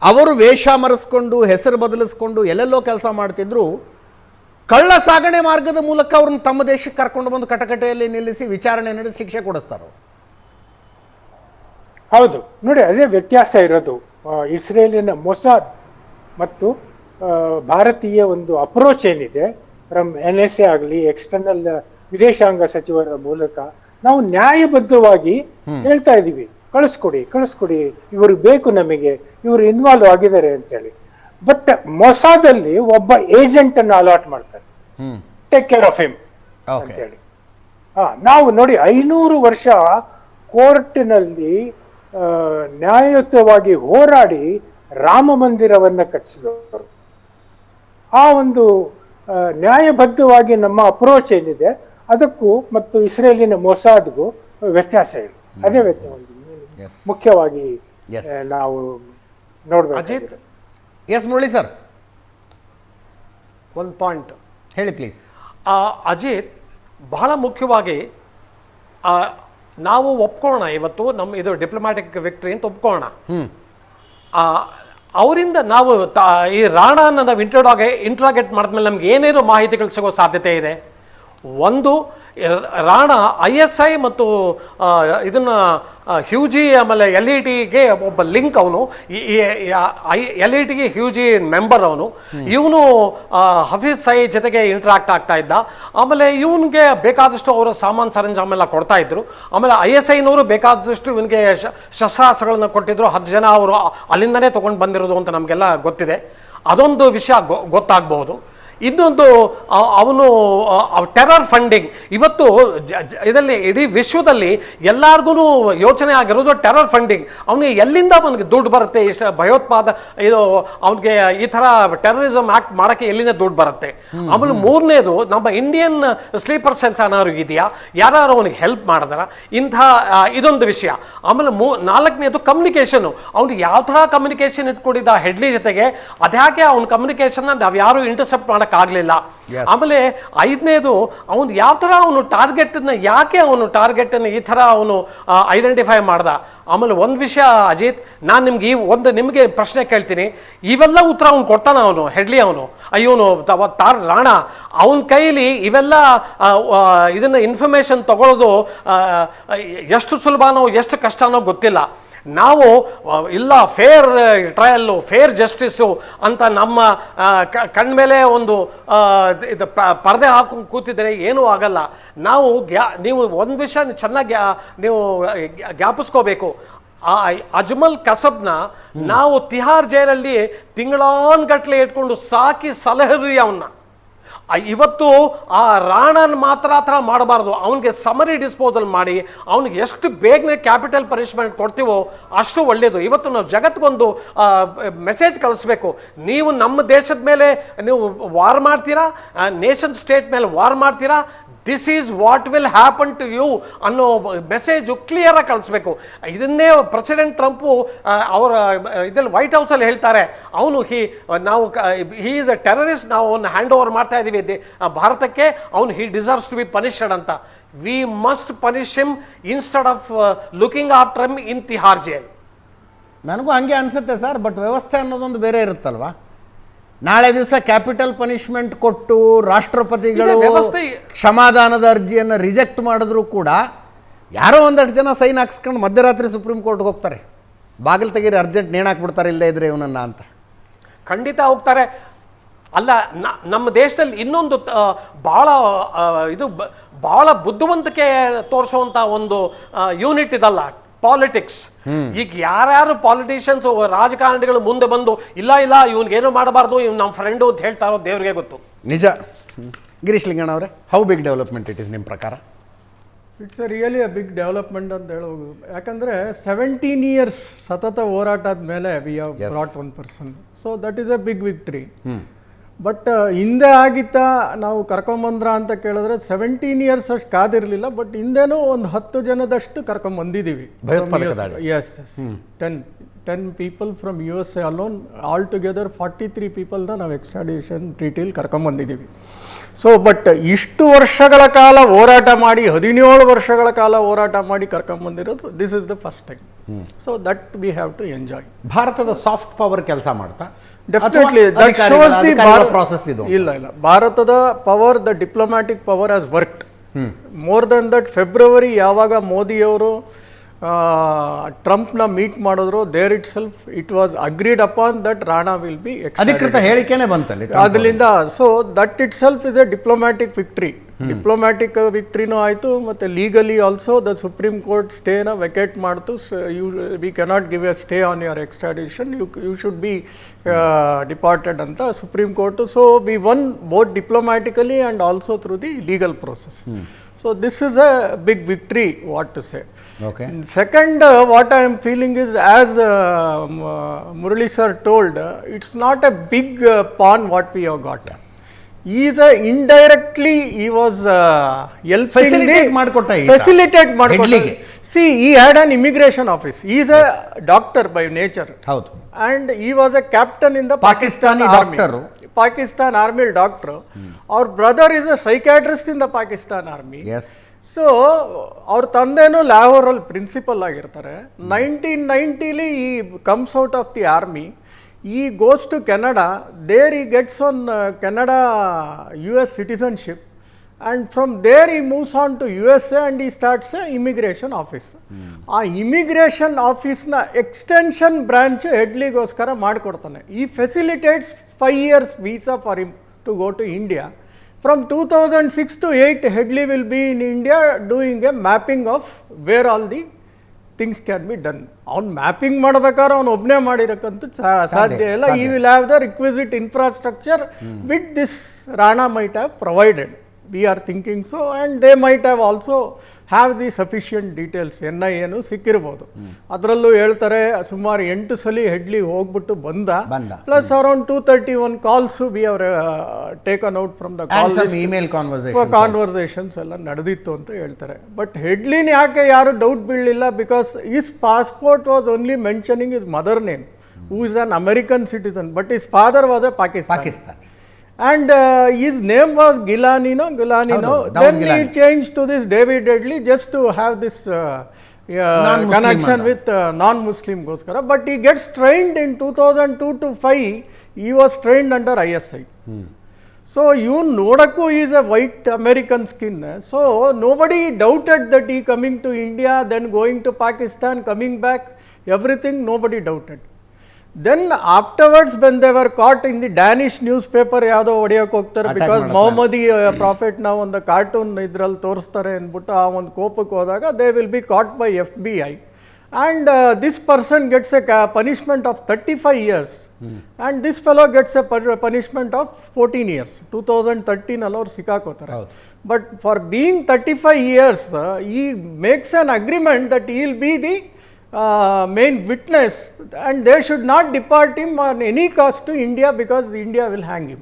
ಅವರು ವೇಷ ಮರೆಸ್ಕೊಂಡು ಹೆಸರು ಬದಲಿಸ್ಕೊಂಡು ಎಲ್ಲೆಲ್ಲೋ ಕೆಲಸ ಮಾಡ್ತಿದ್ರು. ಕಳ್ಳ ಸಾಗಣೆ ಮಾರ್ಗದ ಮೂಲಕ ಅವ್ರನ್ನ ತಮ್ಮ ದೇಶಕ್ಕೆ ಕರ್ಕೊಂಡು ಬಂದು ಕಟಕಟೆಯಲ್ಲಿ ನಿಲ್ಲಿಸಿ ವಿಚಾರಣೆ ನಡೆಸಿ ಶಿಕ್ಷೆ ಕೊಡಿಸ್ತಾರೆ. ಹೌದು, ನೋಡಿ ಅದೇ ವ್ಯತ್ಯಾಸ ಇರೋದು ಇಸ್ರೇಲಿನ ಮೊಸಾದ್ ಮತ್ತು ಭಾರತೀಯ ಒಂದು ಅಪ್ರೋಚ್ ಏನಿದೆ ಫ್ರಮ್ NSA ಆಗಲಿ ಎಕ್ಸ್ಟರ್ನಲ್ ವಿದೇಶಾಂಗ ಸಚಿವರ ಮೂಲಕ ನಾವು ನ್ಯಾಯಬದ್ಧವಾಗಿ ಹೇಳ್ತಾ ಇದೀವಿ, ಕಳಿಸ್ಕೊಡಿ, ಇವರು ಬೇಕು ನಮಗೆ, ಇವರು ಇನ್ವಾಲ್ವ್ ಆಗಿದ್ದಾರೆ ಅಂತ ಹೇಳಿ. ಬಟ್ ಮೊಸಾದಲ್ಲಿ ಒಬ್ಬ ಏಜೆಂಟ್ ಅನ್ನು ಅಲಾಟ್ ಮಾಡ್ತಾರೆ, ಟೇಕ್ ಕೇರ್ ಆಫ್ ಹಿಮ್ ಅಂತ ಹೇಳಿ. ನಾವು ನೋಡಿ 500 ವರ್ಷ ಕೋರ್ಟ್ನಲ್ಲಿ ನ್ಯಾಯಯುತವಾಗಿ ಹೋರಾಡಿ ರಾಮ ಮಂದಿರವನ್ನ ಕಟ್ಟಿಸಿದವರು. ಆ ಒಂದು ನ್ಯಾಯಬದ್ಧವಾಗಿ ನಮ್ಮ ಅಪ್ರೋಚ್ ಏನಿದೆ ಅದಕ್ಕೂ ಮತ್ತು ಇಸ್ರೇಲಿನ ಮೊಸಾದ್ಗೂ ವ್ಯತ್ಯಾಸ ಇದೆ. ಅದೇ ಮುಖ್ಯವಾಗಿ ನಾವು ನೋಡ್ಬೇಕು. ಅಜಿತ್, ಎಸ್ ಮುರಳಿ ಸರ್, ಒಂದು ಪಾಯಿಂಟ್ ಹೇಳಿ ಪ್ಲೀಸ್. ಅಜಿತ್, ಬಹಳ ಮುಖ್ಯವಾಗಿ ನಾವು ಒಪ್ಕೊಳ್ಳೋಣ, ಇವತ್ತು ನಮ್ಮ ಇದು ಡಿಪ್ಲೊಮ್ಯಾಟಿಕ್ ವಿಕ್ಟ್ರಿ ಅಂತ ಒಪ್ಕೊಳ್ಳೋಣ. ಅವರಿಂದ ನಾವು ಈ ರಾಣಾನ ನಾವು ಇಂಟ್ರಾಗೇಟ್ ಮಾಡಿದ್ಮೇಲೆ ನಮ್ಗೆ ಏನೇನು ಮಾಹಿತಿಗಳು ಸಿಗೋ ಸಾಧ್ಯತೆ ಇದೆ. ಒಂದು, ರಾಣಾ ISI ಮತ್ತು ಇದನ್ನ ಹ್ಯೂಜಿ ಆಮೇಲೆ LETಗೆ ಒಬ್ಬ ಲಿಂಕ್. ಅವನು LETಗೆ ಹ್ಯೂಜಿ ಮೆಂಬರ್. ಇವನು ಹಫೀಜ್ ಸಯೀದ್ ಜೊತೆಗೆ ಇಂಟ್ರಾಕ್ಟ್ ಆಗ್ತಾ ಇದ್ದ. ಆಮೇಲೆ ಇವನ್ಗೆ ಬೇಕಾದಷ್ಟು ಅವರು ಸಾಮಾನು ಸರಂಜಾಮೆಲ್ಲ ಕೊಡ್ತಾ ಇದ್ರು. ಆಮೇಲೆ ISIನವರು ಬೇಕಾದಷ್ಟು ಇವನಿಗೆ ಶಸ್ತ್ರಾಸ್ತ್ರಗಳನ್ನ ಕೊಟ್ಟಿದ್ರು. 10 ಜನ ಅವರು ಅಲ್ಲಿಂದನೇ ತಗೊಂಡು ಬಂದಿರೋದು ಅಂತ ನಮಗೆಲ್ಲ ಗೊತ್ತಿದೆ. ಅದೊಂದು ವಿಷಯ ಗೊತ್ತಾಗಬಹುದು. ಇನ್ನೊಂದು, ಅವನು ಟೆರರ್ ಫಂಡಿಂಗ್. ಇವತ್ತು ಇದರಲ್ಲಿ ಇಡೀ ವಿಶ್ವದಲ್ಲಿ ಎಲ್ಲಾರ್ಗು ಯೋಚನೆ ಆಗಿರೋದು ಟೆರರ್ ಫಂಡಿಂಗ್. ಅವನಿಗೆ ಎಲ್ಲಿಂದ ಅವನಿಗೆ ದುಡ್ಡು ಬರುತ್ತೆ, ಇಷ್ಟು ಇದು ಅವನಿಗೆ ಈ ತರ ಟೆರರಿಸಮ್ ಆಕ್ಟ್ ಮಾಡಕ್ಕೆ ಎಲ್ಲಿಂದ ದುಡ್ಡು ಬರುತ್ತೆ. ಆಮೇಲೆ ಮೂರನೇದು, ನಮ್ಮ ಇಂಡಿಯನ್ ಸ್ಲೀಪರ್ ಸೆಲ್ಸ್ ಏನಾದ್ರು ಇದೆಯಾ, ಯಾರು ಅವನಿಗೆ ಹೆಲ್ಪ್ ಮಾಡಿದಾರ, ಇಂಥ ಇದೊಂದು ವಿಷಯ. ಆಮೇಲೆ ನಾಲ್ಕನೇದು ಕಮ್ಯುನಿಕೇಶನ್. ಅವ್ನಿಗೆ ಯಾವ ತರ ಕಮ್ಯುನಿಕೇಶನ್ ಇಟ್ಕೊಂಡಿದ್ದ ಹೆಡ್ಲಿ ಜೊತೆಗೆ, ಅದ್ಯಾಕೆ ಅವ್ನ ಕಮ್ಯುನಿಕೇಶನ್ ನಾವ್ ಯಾರು ಇಂಟರ್ಸೆಪ್ಟ್ ಆಗಲಿಲ್ಲ. ಆಮೇಲೆ 5ನೇದು, ಅವನು ಯಾವ ತರ ಅವನು ಯಾಕೆ ಅವನು ಟಾರ್ಗೆಟ್ ಅನ್ನು ಈ ತರ ಅವನು ಐಡೆಂಟಿಫೈ ಮಾಡ್ದ. ಆಮೇಲೆ ಒಂದು ವಿಷಯ ಅಜಿತ್, ನಾನು ನಿಮಗೆ ಪ್ರಶ್ನೆ ಕೇಳ್ತೀನಿ. ಇವೆಲ್ಲ ಉತ್ತರ ಅವನು ಕೊಡ್ತಾನ, ಅವನು ಹೆಡ್ಲಿ, ಇವನು ರಾಣಾ ಅವನ ಕೈಲಿ ಇವೆಲ್ಲ ಇದನ್ನ ಇನ್ಫಾರ್ಮೇಶನ್ ತಗೊಳ್ಳೋದು ಎಷ್ಟು ಸುಲಭನೋ ಎಷ್ಟು ಕಷ್ಟನೋ ಗೊತ್ತಿಲ್ಲ. ನಾವು ಇಲ್ಲ ಫೇರ್ ಟ್ರಯಲ್ಲು, ಫೇರ್ ಜಸ್ಟಿಸು ಅಂತ ನಮ್ಮ ಕಣ್ಮೇಲೆ ಒಂದು ಇದು ಪರದೆ ಹಾಕೊಂಡು ಕೂತಿದ್ರೆ ಏನೂ ಆಗಲ್ಲ. ನೀವು ಒಂದು ವಿಷಯ ಚೆನ್ನಾಗಿ ನೀವು ಜ್ಞಾಪಿಸ್ಕೋಬೇಕು. ಅಜ್ಮಲ್ ಕಸಬ್ನ ನಾವು ತಿಹಾರ್ ಜೈಲಲ್ಲಿ ತಿಂಗಳಾನ್ಗಟ್ಲೆ ಇಟ್ಕೊಂಡು ಸಾಕಿ ಸಲಹೆದ್ವಿ ಅವನ್ನ. ಇವತ್ತು ಆ ರಾಣನ್ ಮಾತ್ರ ಆ ಥರ ಮಾಡಬಾರ್ದು. ಅವನಿಗೆ ಸಮರಿ ಡಿಸ್ಪೋಸಲ್ ಮಾಡಿ ಅವನಿಗೆ ಎಷ್ಟು ಬೇಗನೆ ಕ್ಯಾಪಿಟಲ್ ಪನಿಷ್ಮೆಂಟ್ ಕೊಡ್ತೀವೋ ಅಷ್ಟು ಒಳ್ಳೆಯದು. ಇವತ್ತು ನಾವು ಜಗತ್ತಿಗೊಂದು ಮೆಸೇಜ್ ಕಳಿಸ್ಬೇಕು. ನೀವು ನಮ್ಮ ದೇಶದ ಮೇಲೆ ನೀವು ವಾರ್ ಮಾಡ್ತೀರಾ, ನೇಷನ್ ಸ್ಟೇಟ್ ಮೇಲೆ ವಾರ್ ಮಾಡ್ತೀರಾ, this is what will happen to you ಅನ್ನೋ ಮೆಸೇಜು ಕ್ಲಿಯರ್ ಆಗಿ ಕಳಿಸ್ಬೇಕು. ಇದನ್ನೇ ಪ್ರೆಸಿಡೆಂಟ್ ಟ್ರಂಪು ಅವರ ಇದರಲ್ಲಿ ವೈಟ್ ಹೌಸಲ್ಲಿ ಹೇಳ್ತಾರೆ, ಅವನು ಹಿ ಈಸ್ ಅ ಟೆರರಿಸ್ಟ್, ನಾವು ಅವನ್ನ ಹ್ಯಾಂಡ್ ಓವರ್ ಮಾಡ್ತಾ ಇದ್ದೀವಿ ಭಾರತಕ್ಕೆ, ಅವನು he deserves to be punished ಅಂತ. we must punish him instead of looking after him in Tihar jail. ನನಗೂ ಹಂಗೆ ಅನಿಸುತ್ತೆ ಸರ್, ಬಟ್ ವ್ಯವಸ್ಥೆ ಅನ್ನೋದೊಂದು ಬೇರೆ ಇರುತ್ತಲ್ವಾ. ನಾಳೆ ದಿವಸ ಕ್ಯಾಪಿಟಲ್ ಪನಿಷ್ಮೆಂಟ್ ಕೊಟ್ಟು ರಾಷ್ಟ್ರಪತಿಗಳು ಇದೆ ವ್ಯವಸ್ಥೆ. ಕ್ಷಮಾದಾನದ ಅರ್ಜಿಯನ್ನು ರಿಜೆಕ್ಟ್ ಮಾಡಿದ್ರು ಕೂಡ ಯಾರೋ ಒಂದಷ್ಟು ಜನ ಸೈನ್ ಹಾಕ್ಸ್ಕೊಂಡು ಮಧ್ಯರಾತ್ರಿ ಸುಪ್ರೀಂ ಕೋರ್ಟ್ಗೆ ಹೋಗ್ತಾರೆ, ಬಾಗಿಲು ತೆಗೀರಿ ಅರ್ಜೆಂಟ್ ನೇಣಾಕ್ಬಿಡ್ತಾರೆ ಇಲ್ಲದೇ ಇದ್ರೆ ಇವನನ್ನ ಅಂತ. ಖಂಡಿತ ಹೋಗ್ತಾರೆ. ಅಲ್ಲ, ನಮ್ಮ ದೇಶದಲ್ಲಿ ಇನ್ನೊಂದು ಬಹಳ ಬುದ್ಧಿವಂತಿಕೆ ತೋರಿಸುವಂತ ಒಂದು ಯೂನಿಟ್ ಇದಲ್ಲ, ಪಾಲಿಟಿಕ್ಸ್. ಈಗ ಯಾರ್ಯಾರು ಪಾಲಿಟಿಷಿಯನ್ಸ್ ರಾಜಕಾರಣಿಗಳು ಮುಂದೆ ಬಂದು ಇಲ್ಲ ಇವನ್ಗೇನು ಮಾಡಬಾರ್ದು, ಇವ್ನು ನಮ್ಮ ಫ್ರೆಂಡು ಅಂತ ಹೇಳ್ತಾರೋ ದೇವ್ರಿಗೆ ಗೊತ್ತು. ನಿಜ. ಗಿರೀಶ್ ಲಿಂಗಣ್ಣ ಅವರೇ, how big development it is ನಿಮ್ಮ ಪ್ರಕಾರ? It's really a big development ಅಂತ ಹೇಳ್ಬೋದು. ಯಾಕಂದರೆ 17 years ಸತತ ಹೋರಾಟ ಆದಮೇಲೆ we have brought one person, so that is a big victory. But ಹಿಂದೆ ಆಗಿತ್ತ ನಾವು ಕರ್ಕೊಂಬಂದ್ರ ಅಂತ ಕೇಳಿದ್ರೆ 17 years ಅಷ್ಟು ಕಾದಿರಲಿಲ್ಲ, ಬಟ್ ಹಿಂದೆನೂ ಒಂದು 10 ಜನದಷ್ಟು ಕರ್ಕೊಂಬಂದಿದ್ದೀವಿ. Yes 10 people from USA alone, all together 43 peopleನ ನಾವು ಎಕ್ಸ್ಟ್ರಾಡಿಷನ್ ಟ್ರೀಟಿಲಿ ಕರ್ಕೊಂಬಂದಿದ್ದೀವಿ. ಸೊ ಬಟ್ ಇಷ್ಟು ವರ್ಷಗಳ ಕಾಲ ಹೋರಾಟ ಮಾಡಿ 17 ವರ್ಷಗಳ ಕಾಲ ಹೋರಾಟ ಮಾಡಿ ಕರ್ಕೊಂಬಂದಿರೋದು this is the first time. So that we have to enjoy. ಭಾರತದ ಸಾಫ್ಟ್ ಪವರ್ ಕೆಲಸ ಮಾಡ್ತಾ definitely that shows the process ಇದು. ಇಲ್ಲ ಭಾರತದ power, the diplomatic power has worked more than that. February ಯಾವಾಗ ಮೋದಿಯವರು ಟ್ರಂಪ್ನ ಮೀಟ್ ಮಾಡಿದ್ರು, there itself it was agreed upon that Rana will be ಅಧಿಕೃತ ಹೇಳಿಕೆನೇ ಬಂತಲ್ಲಿ ಅದರಿಂದ. So that itself is a diplomatic victory. Diplomatic ವಿಕ್ಟ್ರಿನೂ ಆಯಿತು, ಮತ್ತು legally also the supreme court ಸ್ಟೇನ ವೆಕೇಟ್ ಮಾಡ್ತು. We cannot give a stay on your extradition, you should be departed ಅಂತ supreme court. So we won both diplomatically and also through the legal process. So this is a big victory, what to say. Okay. Second, what I am feeling is, as Murali sir told, it's not a big pawn what we have got. Yes. He is indirectly he was helping facilitate ಮಾಡ್ಕೊಟ್ಟ ಈತ. Facilitate ಮಾಡ್ಕೊಟ್ಟ. ಹೆಡ್ಲಿಗೆ. See, he had an immigration office. He is a doctor by nature. ಹೌದು. And he was a captain in the Pakistani army. Doctor. Pakistan Army doctor. Our brother is a psychiatrist in the Pakistan Army. Yes. So ಅವ್ರ ತಂದೆನೂ ಲಾಹೋರಲ್ಲಿ principal ಆಗಿರ್ತಾರೆ. 1990 ಈ comes out of the army, ಈ goes to Canada, there ಈ gets on Canada US citizenship, and from there he moves on to USA and he starts a immigration office. ಆ immigration ಆಫೀಸ್ನ extension branch ಹೆಡ್ಲಿಗೋಸ್ಕರ ಮಾಡಿಕೊಡ್ತಾನೆ. ಈ facilitates 5 years visa for him to go to India. From 2006 to 8, Headley will be in India doing a mapping of where all the things can be done. ಅವ್ನು mapping ಮಾಡ್ಬೇಕಾದ್ರೆ ಅವ್ನು ಒಬ್ಬನೇ ಮಾಡಿರೋಕ್ಕಂತೂ ಸಾಧ್ಯ ಇಲ್ಲ. ಈ will have the requisite infrastructure with this Rana might have provided. We are thinking so, and they might have also have the sufficient details. NIA ಸಿಕ್ಕಿರ್ಬೋದು. ಅದರಲ್ಲೂ ಹೇಳ್ತಾರೆ ಸುಮಾರು 8 ಸಲ ಹೆಡ್ಲಿ ಹೋಗ್ಬಿಟ್ಟು ಬಂದ. Plus around 231 calls we have taken out from the call, email conversations ಎಲ್ಲ ನಡೆದಿತ್ತು ಅಂತ ಹೇಳ್ತಾರೆ. ಬಟ್ ಹೆಡ್ಲಿನ ಯಾಕೆ ಯಾರು ಡೌಟ್ ಬೀಳಲಿಲ್ಲ, because his passport was only mentioning his mother name, who is an American citizen, but his father was a Pakistani. And his name was Gilani. Then he changed to this David Headley just to have this connection with non-Muslim goskara. But he gets trained in 2002 to 5. He was trained under ISI. So you nodaku he is a white American skin. So nobody doubted that he coming to India, then going to Pakistan, coming back, everything nobody doubted. Then afterwards when they were caught in the Danish newspaper, ಯಾವುದೋ ಹೊಡೆಯೋಕೆ ಹೋಗ್ತಾರೆ, because Mohammadi ಪ್ರಾಫಿಟ್ನ ಒಂದು cartoon ಇದ್ರಲ್ಲಿ ತೋರಿಸ್ತಾರೆ ಅಂದ್ಬಿಟ್ಟು ಆ ಒಂದು ಕೋಪಕ್ಕೆ ಹೋದಾಗ they will be caught by FBI, and this person gets a punishment of 35 years, and this fellow gets a punishment of 14 years. 2013 ಅವ್ರು ಸಿಕ್ಕಾಕೋತಾರೆ. But for being 35 years, he makes an agreement that he will be the main witness and they should not depart him on any cost to India because India will hang him.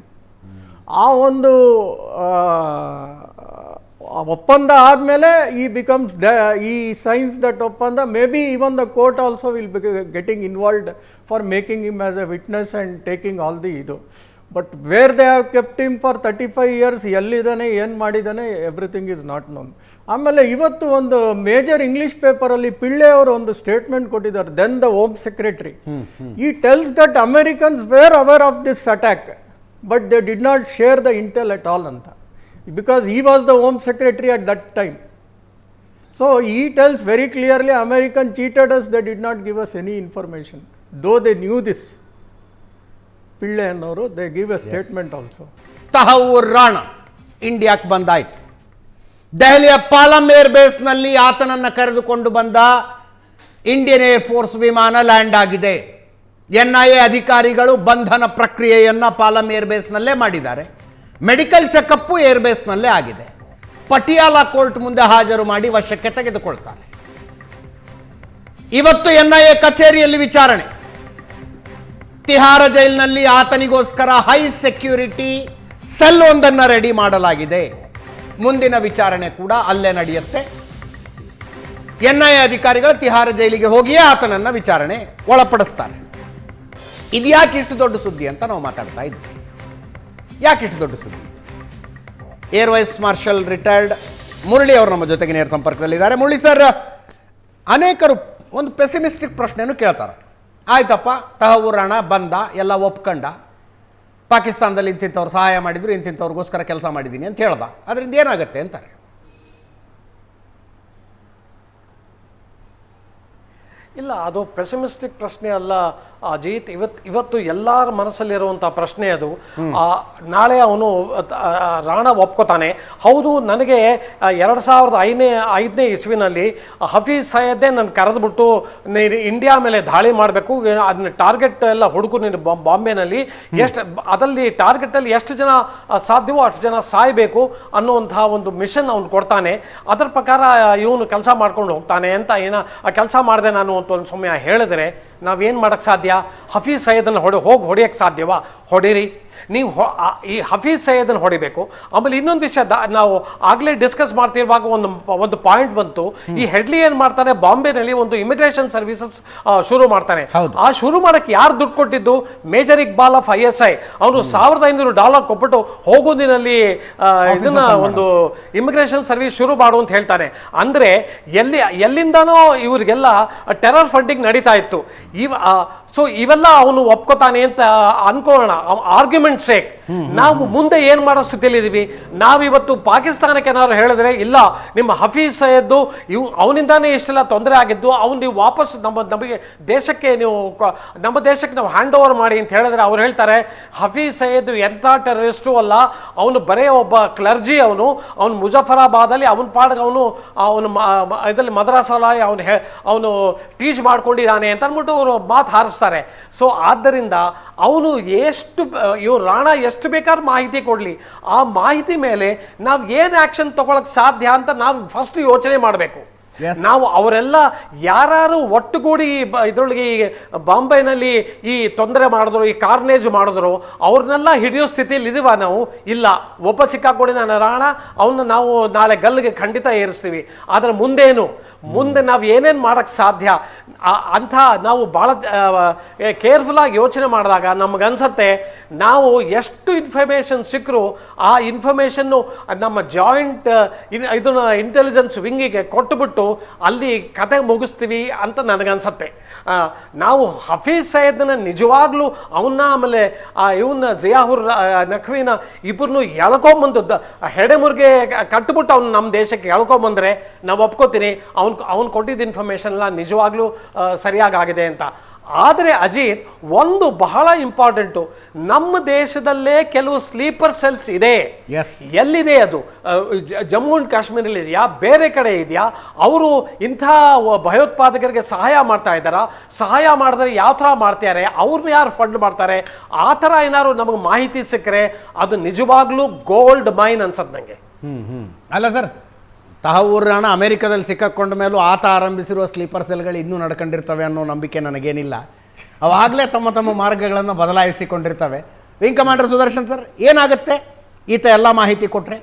ಆ ಒಂದು ಒಪ್ಪಂದ ಆದಮೇಲೆ ಈ becomes ಈ signs that ಒಪ್ಪಂದ, may be even the court also will be getting involved for making him as a witness and taking all the ಇದು. But where they have kept him for 35 years, ಎಲ್ಲಿದ್ದಾನೆ ಏನು ಮಾಡಿದ್ದಾನೆ everything is not non. ಆಮೇಲೆ ಇವತ್ತು ಒಂದು major English ಪೇಪರಲ್ಲಿ ಪಿಳ್ಳೆ ಅವರು ಒಂದು ಸ್ಟೇಟ್ಮೆಂಟ್ ಕೊಟ್ಟಿದ್ದಾರೆ, then the home secretary, he tells that Americans were aware of this attack but they did not share the intel at all ಅಂತ, because he was the home secretary at that time. So he tells very clearly American cheated us, they did not give us any information, though they knew this. Pillai ಅನ್ನೋರು they give a statement also. Tahawwur Rana ಇಂಡಿಯಾಕ್ಕೆ ಬಂದಾಯ್ತು. ದೆಹಲಿಯ Palam air ಬೇಸ್ನಲ್ಲಿ ಆತನನ್ನು ಕರೆದುಕೊಂಡು ಬಂದ Indian air force ವಿಮಾನ land ಆಗಿದೆ. NIA ಅಧಿಕಾರಿಗಳು ಬಂಧನ ಪ್ರಕ್ರಿಯೆಯನ್ನು ಪಾಲಂ ಏರ್ ಬೇಸ್ನಲ್ಲೇ ಮಾಡಿದ್ದಾರೆ. ಮೆಡಿಕಲ್ ಚೆಕಪ್ಪು ಏರ್ಬೇಸ್ನಲ್ಲೇ ಆಗಿದೆ. ಪಟಿಯಾಲ ಕೋರ್ಟ್ ಮುಂದೆ ಹಾಜರು ಮಾಡಿ ವಶಕ್ಕೆ ತೆಗೆದುಕೊಳ್ತಾರೆ. ಇವತ್ತು NIA ಕಚೇರಿಯಲ್ಲಿ ವಿಚಾರಣೆ. ತಿಹಾರ ಜೈಲಿನಲ್ಲಿ ಆತನಿಗೋಸ್ಕರ ಹೈ ಸೆಕ್ಯೂರಿಟಿ ಸೆಲ್ ಒಂದನ್ನು ರೆಡಿ ಮಾಡಲಾಗಿದೆ. ಮುಂದಿನ ವಿಚಾರಣೆ ಕೂಡ ಅಲ್ಲೇ ನಡೆಯುತ್ತೆ. NIA ಅಧಿಕಾರಿಗಳು ತಿಹಾರ ಜೈಲಿಗೆ ಹೋಗಿಯೇ ಆತನನ್ನು ವಿಚಾರಣೆ ಒಳಪಡಿಸ್ತಾರೆ. ಇದ್ಯಾಕೆ ಇಷ್ಟು ದೊಡ್ಡ ಸುದ್ದಿ ಅಂತ ನಾವು ಮಾತಾಡ್ತಾ ಇದ್ವಿ. ಯಾಕೆ ಇಷ್ಟು ದೊಡ್ಡ ಸುದ್ದಿ? Air vice marshal retired Murali ಅವರು ನಮ್ಮ ಜೊತೆಗೆ ನೇರ ಸಂಪರ್ಕದಲ್ಲಿದ್ದಾರೆ. ಮುರಳಿ ಸರ್, ಅನೇಕರು ಒಂದು ಪೆಸಿಮಿಸ್ಟಿಕ್ ಪ್ರಶ್ನೆಯನ್ನು ಕೇಳ್ತಾರೆ. ಆಯ್ತಪ್ಪ, ತಹವೂರ್ ರಾಣಾ ಬಂದ, ಎಲ್ಲ ಒಪ್ಕೊಂಡ, ಪಾಕಿಸ್ತಾನದಲ್ಲಿ ಇಂತಿಂಥವ್ರು ಸಹಾಯ ಮಾಡಿದ್ರು, ಇಂತಿಂಥವ್ರಿಗೋಸ್ಕರ ಕೆಲಸ ಮಾಡಿದ್ದೀನಿ ಅಂತ ಹೇಳ್ದ, ಅದರಿಂದ ಏನಾಗುತ್ತೆ ಅಂತಾರೆ. ಇಲ್ಲ, ಅದು ಪೆಸಿಮಿಸ್ಟಿಕ್ ಪ್ರಶ್ನೆ ಅಲ್ಲ ಅಜಿತ್. ಇವತ್ತು ಎಲ್ಲರ ಮನಸ್ಸಲ್ಲಿರುವಂಥ ಪ್ರಶ್ನೆ ಅದು. ನಾಳೆ ಅವನು ರಾಣಾ ಒಪ್ಕೋತಾನೆ. ಹೌದು, ನನಗೆ 2005ನೇ ಇಸ್ವಿನಲ್ಲಿ ಹಫೀಜ್ ಸಯದ್ದೇ ನನ್ನ ಕರೆದುಬಿಟ್ಟು ನೀನು ಇಂಡಿಯಾ ಮೇಲೆ ದಾಳಿ ಮಾಡಬೇಕು, ಅದನ್ನ ಟಾರ್ಗೆಟ್ ಎಲ್ಲ ಹುಡುಕು ನೀನು ಬಾಂಬೆನಲ್ಲಿ, ಅದರಲ್ಲಿ ಟಾರ್ಗೆಟಲ್ಲಿ ಎಷ್ಟು ಜನ ಸಾಧ್ಯವೋ ಅಷ್ಟು ಜನ ಸಾಯಬೇಕು ಅನ್ನುವಂತಹ ಒಂದು ಮಿಷನ್ ಅವನು ಕೊಡ್ತಾನೆ. ಅದರ ಪ್ರಕಾರ ಇವನು ಕೆಲಸ ಮಾಡ್ಕೊಂಡು ಹೋಗ್ತಾನೆ ಅಂತ ಕೆಲಸ ಮಾಡಿದೆ ನಾನು ಅಂತ ಒಂದು ಸಮಯ ಹೇಳಿದ್ರೆ ನಾವೇನು ಮಾಡೋಕ್ಕೆ ಸಾಧ್ಯ? ಹಫೀಜ್ ಸಯ್ಯದನ್ನು ಹೋಗಿ ಹೊಡೆಯೋಕ್ಕೆ ಸಾಧ್ಯವಾ? ಹೊಡೀರಿ ನೀವು. ಈ ಹಫೀಜ್ ಸಯ್ಯದನ್ನು ಹೊಡಿಬೇಕು. ಆಮೇಲೆ ಇನ್ನೊಂದು ವಿಷಯ ನಾವು ಆಗಲೇ ಡಿಸ್ಕಸ್ ಮಾಡ್ತಿರುವಾಗ ಒಂದು ಪಾಯಿಂಟ್ ಬಂತು. ಈ ಹೆಡ್ಲಿ ಏನು ಮಾಡ್ತಾನೆ, ಬಾಂಬೆನಲ್ಲಿ ಒಂದು ಇಮಿಗ್ರೇಷನ್ ಸರ್ವಿಸಸ್ ಶುರು ಮಾಡ್ತಾನೆ. ಆ ಶುರು ಮಾಡಕ್ಕೆ ಯಾರು ದುಡ್ಡು ಕೊಟ್ಟಿದ್ದು? Major Iqbal of ISI. ಅವನು $1,500 ಕೊಟ್ಬಿಟ್ಟು ಹೋಗೋದಿನಲ್ಲಿ ಇದನ್ನ ಒಂದು ಇಮಿಗ್ರೇಷನ್ ಸರ್ವಿಸ್ ಶುರು ಮಾಡು ಅಂತ ಹೇಳ್ತಾನೆ. ಅಂದ್ರೆ ಎಲ್ಲಿಂದನೋ ಇವರಿಗೆಲ್ಲ ಟೆರರ್ ಫಂಡಿಂಗ್ ನಡೀತಾ ಇತ್ತು. ಸೊ ಇವೆಲ್ಲ ಅವನು ಒಪ್ಕೋತಾನೆ ಅಂತ ಅನ್ಕೋಣ, ಆರ್ಗ್ಯುಮೆಂಟ್ ಸೇಕ್. ನಾವು ಮುಂದೆ ಏನ್ ಮಾಡೋ ಸ್ಥಿತಿಯಲ್ಲಿ ಇದೀವಿ? ನಾವಿವತ್ತು ಪಾಕಿಸ್ತಾನಕ್ಕೆ ಏನಾದ್ರು ಹೇಳಿದ್ರೆ, ಇಲ್ಲ ನಿಮ್ಮ ಹಫೀಜ್ ಸಯ್ಯದ್ ಅವನಿಂದಾನೇ ಇಷ್ಟೆಲ್ಲ ತೊಂದರೆ ಆಗಿದ್ದು, ಅವ್ನು ನೀವು ವಾಪಸ್ ನಮಗೆ ದೇಶಕ್ಕೆ ನಮ್ಮ ದೇಶಕ್ಕೆ ನಾವು ಹ್ಯಾಂಡ್ ಓವರ್ ಮಾಡಿ ಅಂತ ಹೇಳಿದ್ರೆ ಅವ್ರು ಹೇಳ್ತಾರೆ ಹಫೀಜ್ ಸಯ್ಯದ್ ಎಂಥ ಟೆರರಿಸ್ಟು ಅಲ್ಲ, ಅವನು ಬರೇ ಒಬ್ಬ ಕ್ಲರ್ಜಿ. ಅವನು ಮುಜಫರಾಬಾದಲ್ಲಿ ಅವನ ಪಾಡಿಗೆ ಅವನು ಇದರಲ್ಲಿ ಮದ್ರಾಸಲ್ಲಿ ಅವನು ಟೀಚ್ ಮಾಡ್ಕೊಂಡಿದ್ದಾನೆ ಅಂತ ಅಂದ್ಬಿಟ್ಟು ಅವರು ಮಾತು ಹಾರಿಸ್ತಾರೆ. ಸೊ ಆದ್ದರಿಂದ ಅವನು ರಾಣಾ ಎಷ್ಟು ಬೇಕಾದ್ರೂ ಮಾಹಿತಿ ಕೊಡ್ಲಿ, ಆ ಮಾಹಿತಿ ಮೇಲೆ ನಾವು ಏನ್ ಆಕ್ಷನ್ ತಗೊಳಕ್ ಸಾಧ್ಯ ಅಂತ ನಾವು ಫಸ್ಟ್ ಯೋಚನೆ ಮಾಡಬೇಕು. ನಾವು ಅವರೆಲ್ಲ ಯಾರು ಒಟ್ಟುಗೂಡಿ ಇದ್ರೊಳಗೆ ಈ ಬಾಂಬೆನಲ್ಲಿ ಈ ತೊಂದರೆ ಮಾಡಿದ್ರು, ಈ ಕಾರ್ನೇಜ್ ಮಾಡಿದ್ರು, ಅವ್ರನ್ನೆಲ್ಲ ಹಿಡಿಯೋ ಸ್ಥಿತಿಯಲ್ಲಿ ಇದೀವ ನಾವು? ಇಲ್ಲ. ಒಬ್ಬ ಸಿಕ್ಕಾಕೊಂಡಿದ್ದಾನೆ ರಾಣಾ, ಅವನ್ನ ನಾವು ನಾಳೆ ಗಲ್ಲಿಗೆ ಖಂಡಿತ ಏರಿಸ್ತೀವಿ. ಆದ್ರೆ ಮುಂದೆ ನಾವು ಏನೇನು ಮಾಡಕ್ ಸಾಧ್ಯ ಅಂತ ನಾವು ಬಹಳ ಕೇರ್ಫುಲ್ ಆಗಿ ಯೋಚನೆ ಮಾಡಿದಾಗ ನಮಗನ್ಸತ್ತೆ ನಾವು ಎಷ್ಟು ಇನ್ಫಾರ್ಮೇಶನ್ ಸಿಕ್ಕರು ಆ ಇನ್ಫಾರ್ಮೇಶನ್ ನಮ್ಮ ಜಾಯಿಂಟ್ ಇದನ್ನ ಇಂಟೆಲಿಜೆನ್ಸ್ ವಿಂಗಿಗೆ ಕೊಟ್ಟುಬಿಟ್ಟು ಅಲ್ಲಿ ಕತೆ ಮುಗಿಸ್ತೀವಿ ಅಂತ ನನಗನ್ಸತ್ತೆ. ನಾವು ಹಫೀಜ್ ಸಯ್ಯದ್ನ ನಿಜವಾಗ್ಲೂ ಆಮೇಲೆ ಇವನ್ನ ಜಿಯಾಹುರ್ ನಖ್ವಿನ ಇಬ್ಬರನ್ನು ಎಳ್ಕೊಂಬಂದು ಹೆಡೆಮುರ್ಗೆ ಕಟ್ಬಿಟ್ಟು ಅವ್ನು ನಮ್ಮ ದೇಶಕ್ಕೆ ಎಳ್ಕೊಂಬಂದ್ರೆ ನಾವು ಒಪ್ಕೋತೀನಿ ಅವ್ನು ಕೊಟ್ಟಿದ್ದ ಇನ್ಫಾರ್ಮೇಶನ್ ಎಲ್ಲ ನಿಜವಾಗ್ಲೂ ಸರಿಯಾಗಿದೆ ಅಂತ. ಆದರೆ ಅಜಿತ್, ಒಂದು ಬಹಳ ಇಂಪಾರ್ಟೆಂಟು, ನಮ್ಮ ದೇಶದಲ್ಲೇ ಕೆಲವು ಸ್ಲೀಪರ್ ಸೆಲ್ಸ್ ಇದೆ. ಎಲ್ಲಿದೆ ಅದು? ಜಮ್ಮು ಅಂಡ್ ಕಾಶ್ಮೀರಲ್ಲಿ ಇದೆಯಾ, ಬೇರೆ ಕಡೆ ಇದೆಯಾ? ಅವರು ಇಂಥ ಭಯೋತ್ಪಾದಕರಿಗೆ ಸಹಾಯ ಮಾಡ್ತಾ ಇದ್ದಾರಾ? ಸಹಾಯ ಮಾಡಿದ್ರೆ ಯಾವ ಥರ ಮಾಡ್ತಾರೆ? ಅವ್ರನ್ನ ಯಾರು ಫಂಡ್ ಮಾಡ್ತಾರೆ? ಆ ಥರ ಏನಾದ್ರು ನಮಗೆ ಮಾಹಿತಿ ಸಿಕ್ಕರೆ ಅದು ನಿಜವಾಗ್ಲೂ ಗೋಲ್ಡ್ ಮೈನ್ ಅನ್ಸತ್ ನಂಗೆ. ಅಲ್ಲ ಸರ್, ತಹವೂರ್ ರಾಣಾ ಅಮೆರಿಕದಲ್ಲಿ ಸಿಕ್ಕಾಕೊಂಡ ಮೇಲೂ ಆತ ಆರಂಭಿಸಿರುವ ಸ್ಲೀಪರ್ ಸೆಲ್ಗಳು ಇನ್ನೂ ನಡ್ಕೊಂಡಿರ್ತವೆ ಅನ್ನೋ ನಂಬಿಕೆ ನನಗೇನಿಲ್ಲ. ಅವಾಗಲೇ ತಮ್ಮ ಮಾರ್ಗಗಳನ್ನು ಬದಲಾಯಿಸಿಕೊಂಡಿರ್ತವೆ. ವಿಂಗ್ ಕಮಾಂಡರ್ ಸುದರ್ಶನ್ ಸರ್, ಏನಾಗುತ್ತೆ ಈತ ಎಲ್ಲ ಮಾಹಿತಿ ಕೊಟ್ರೆ?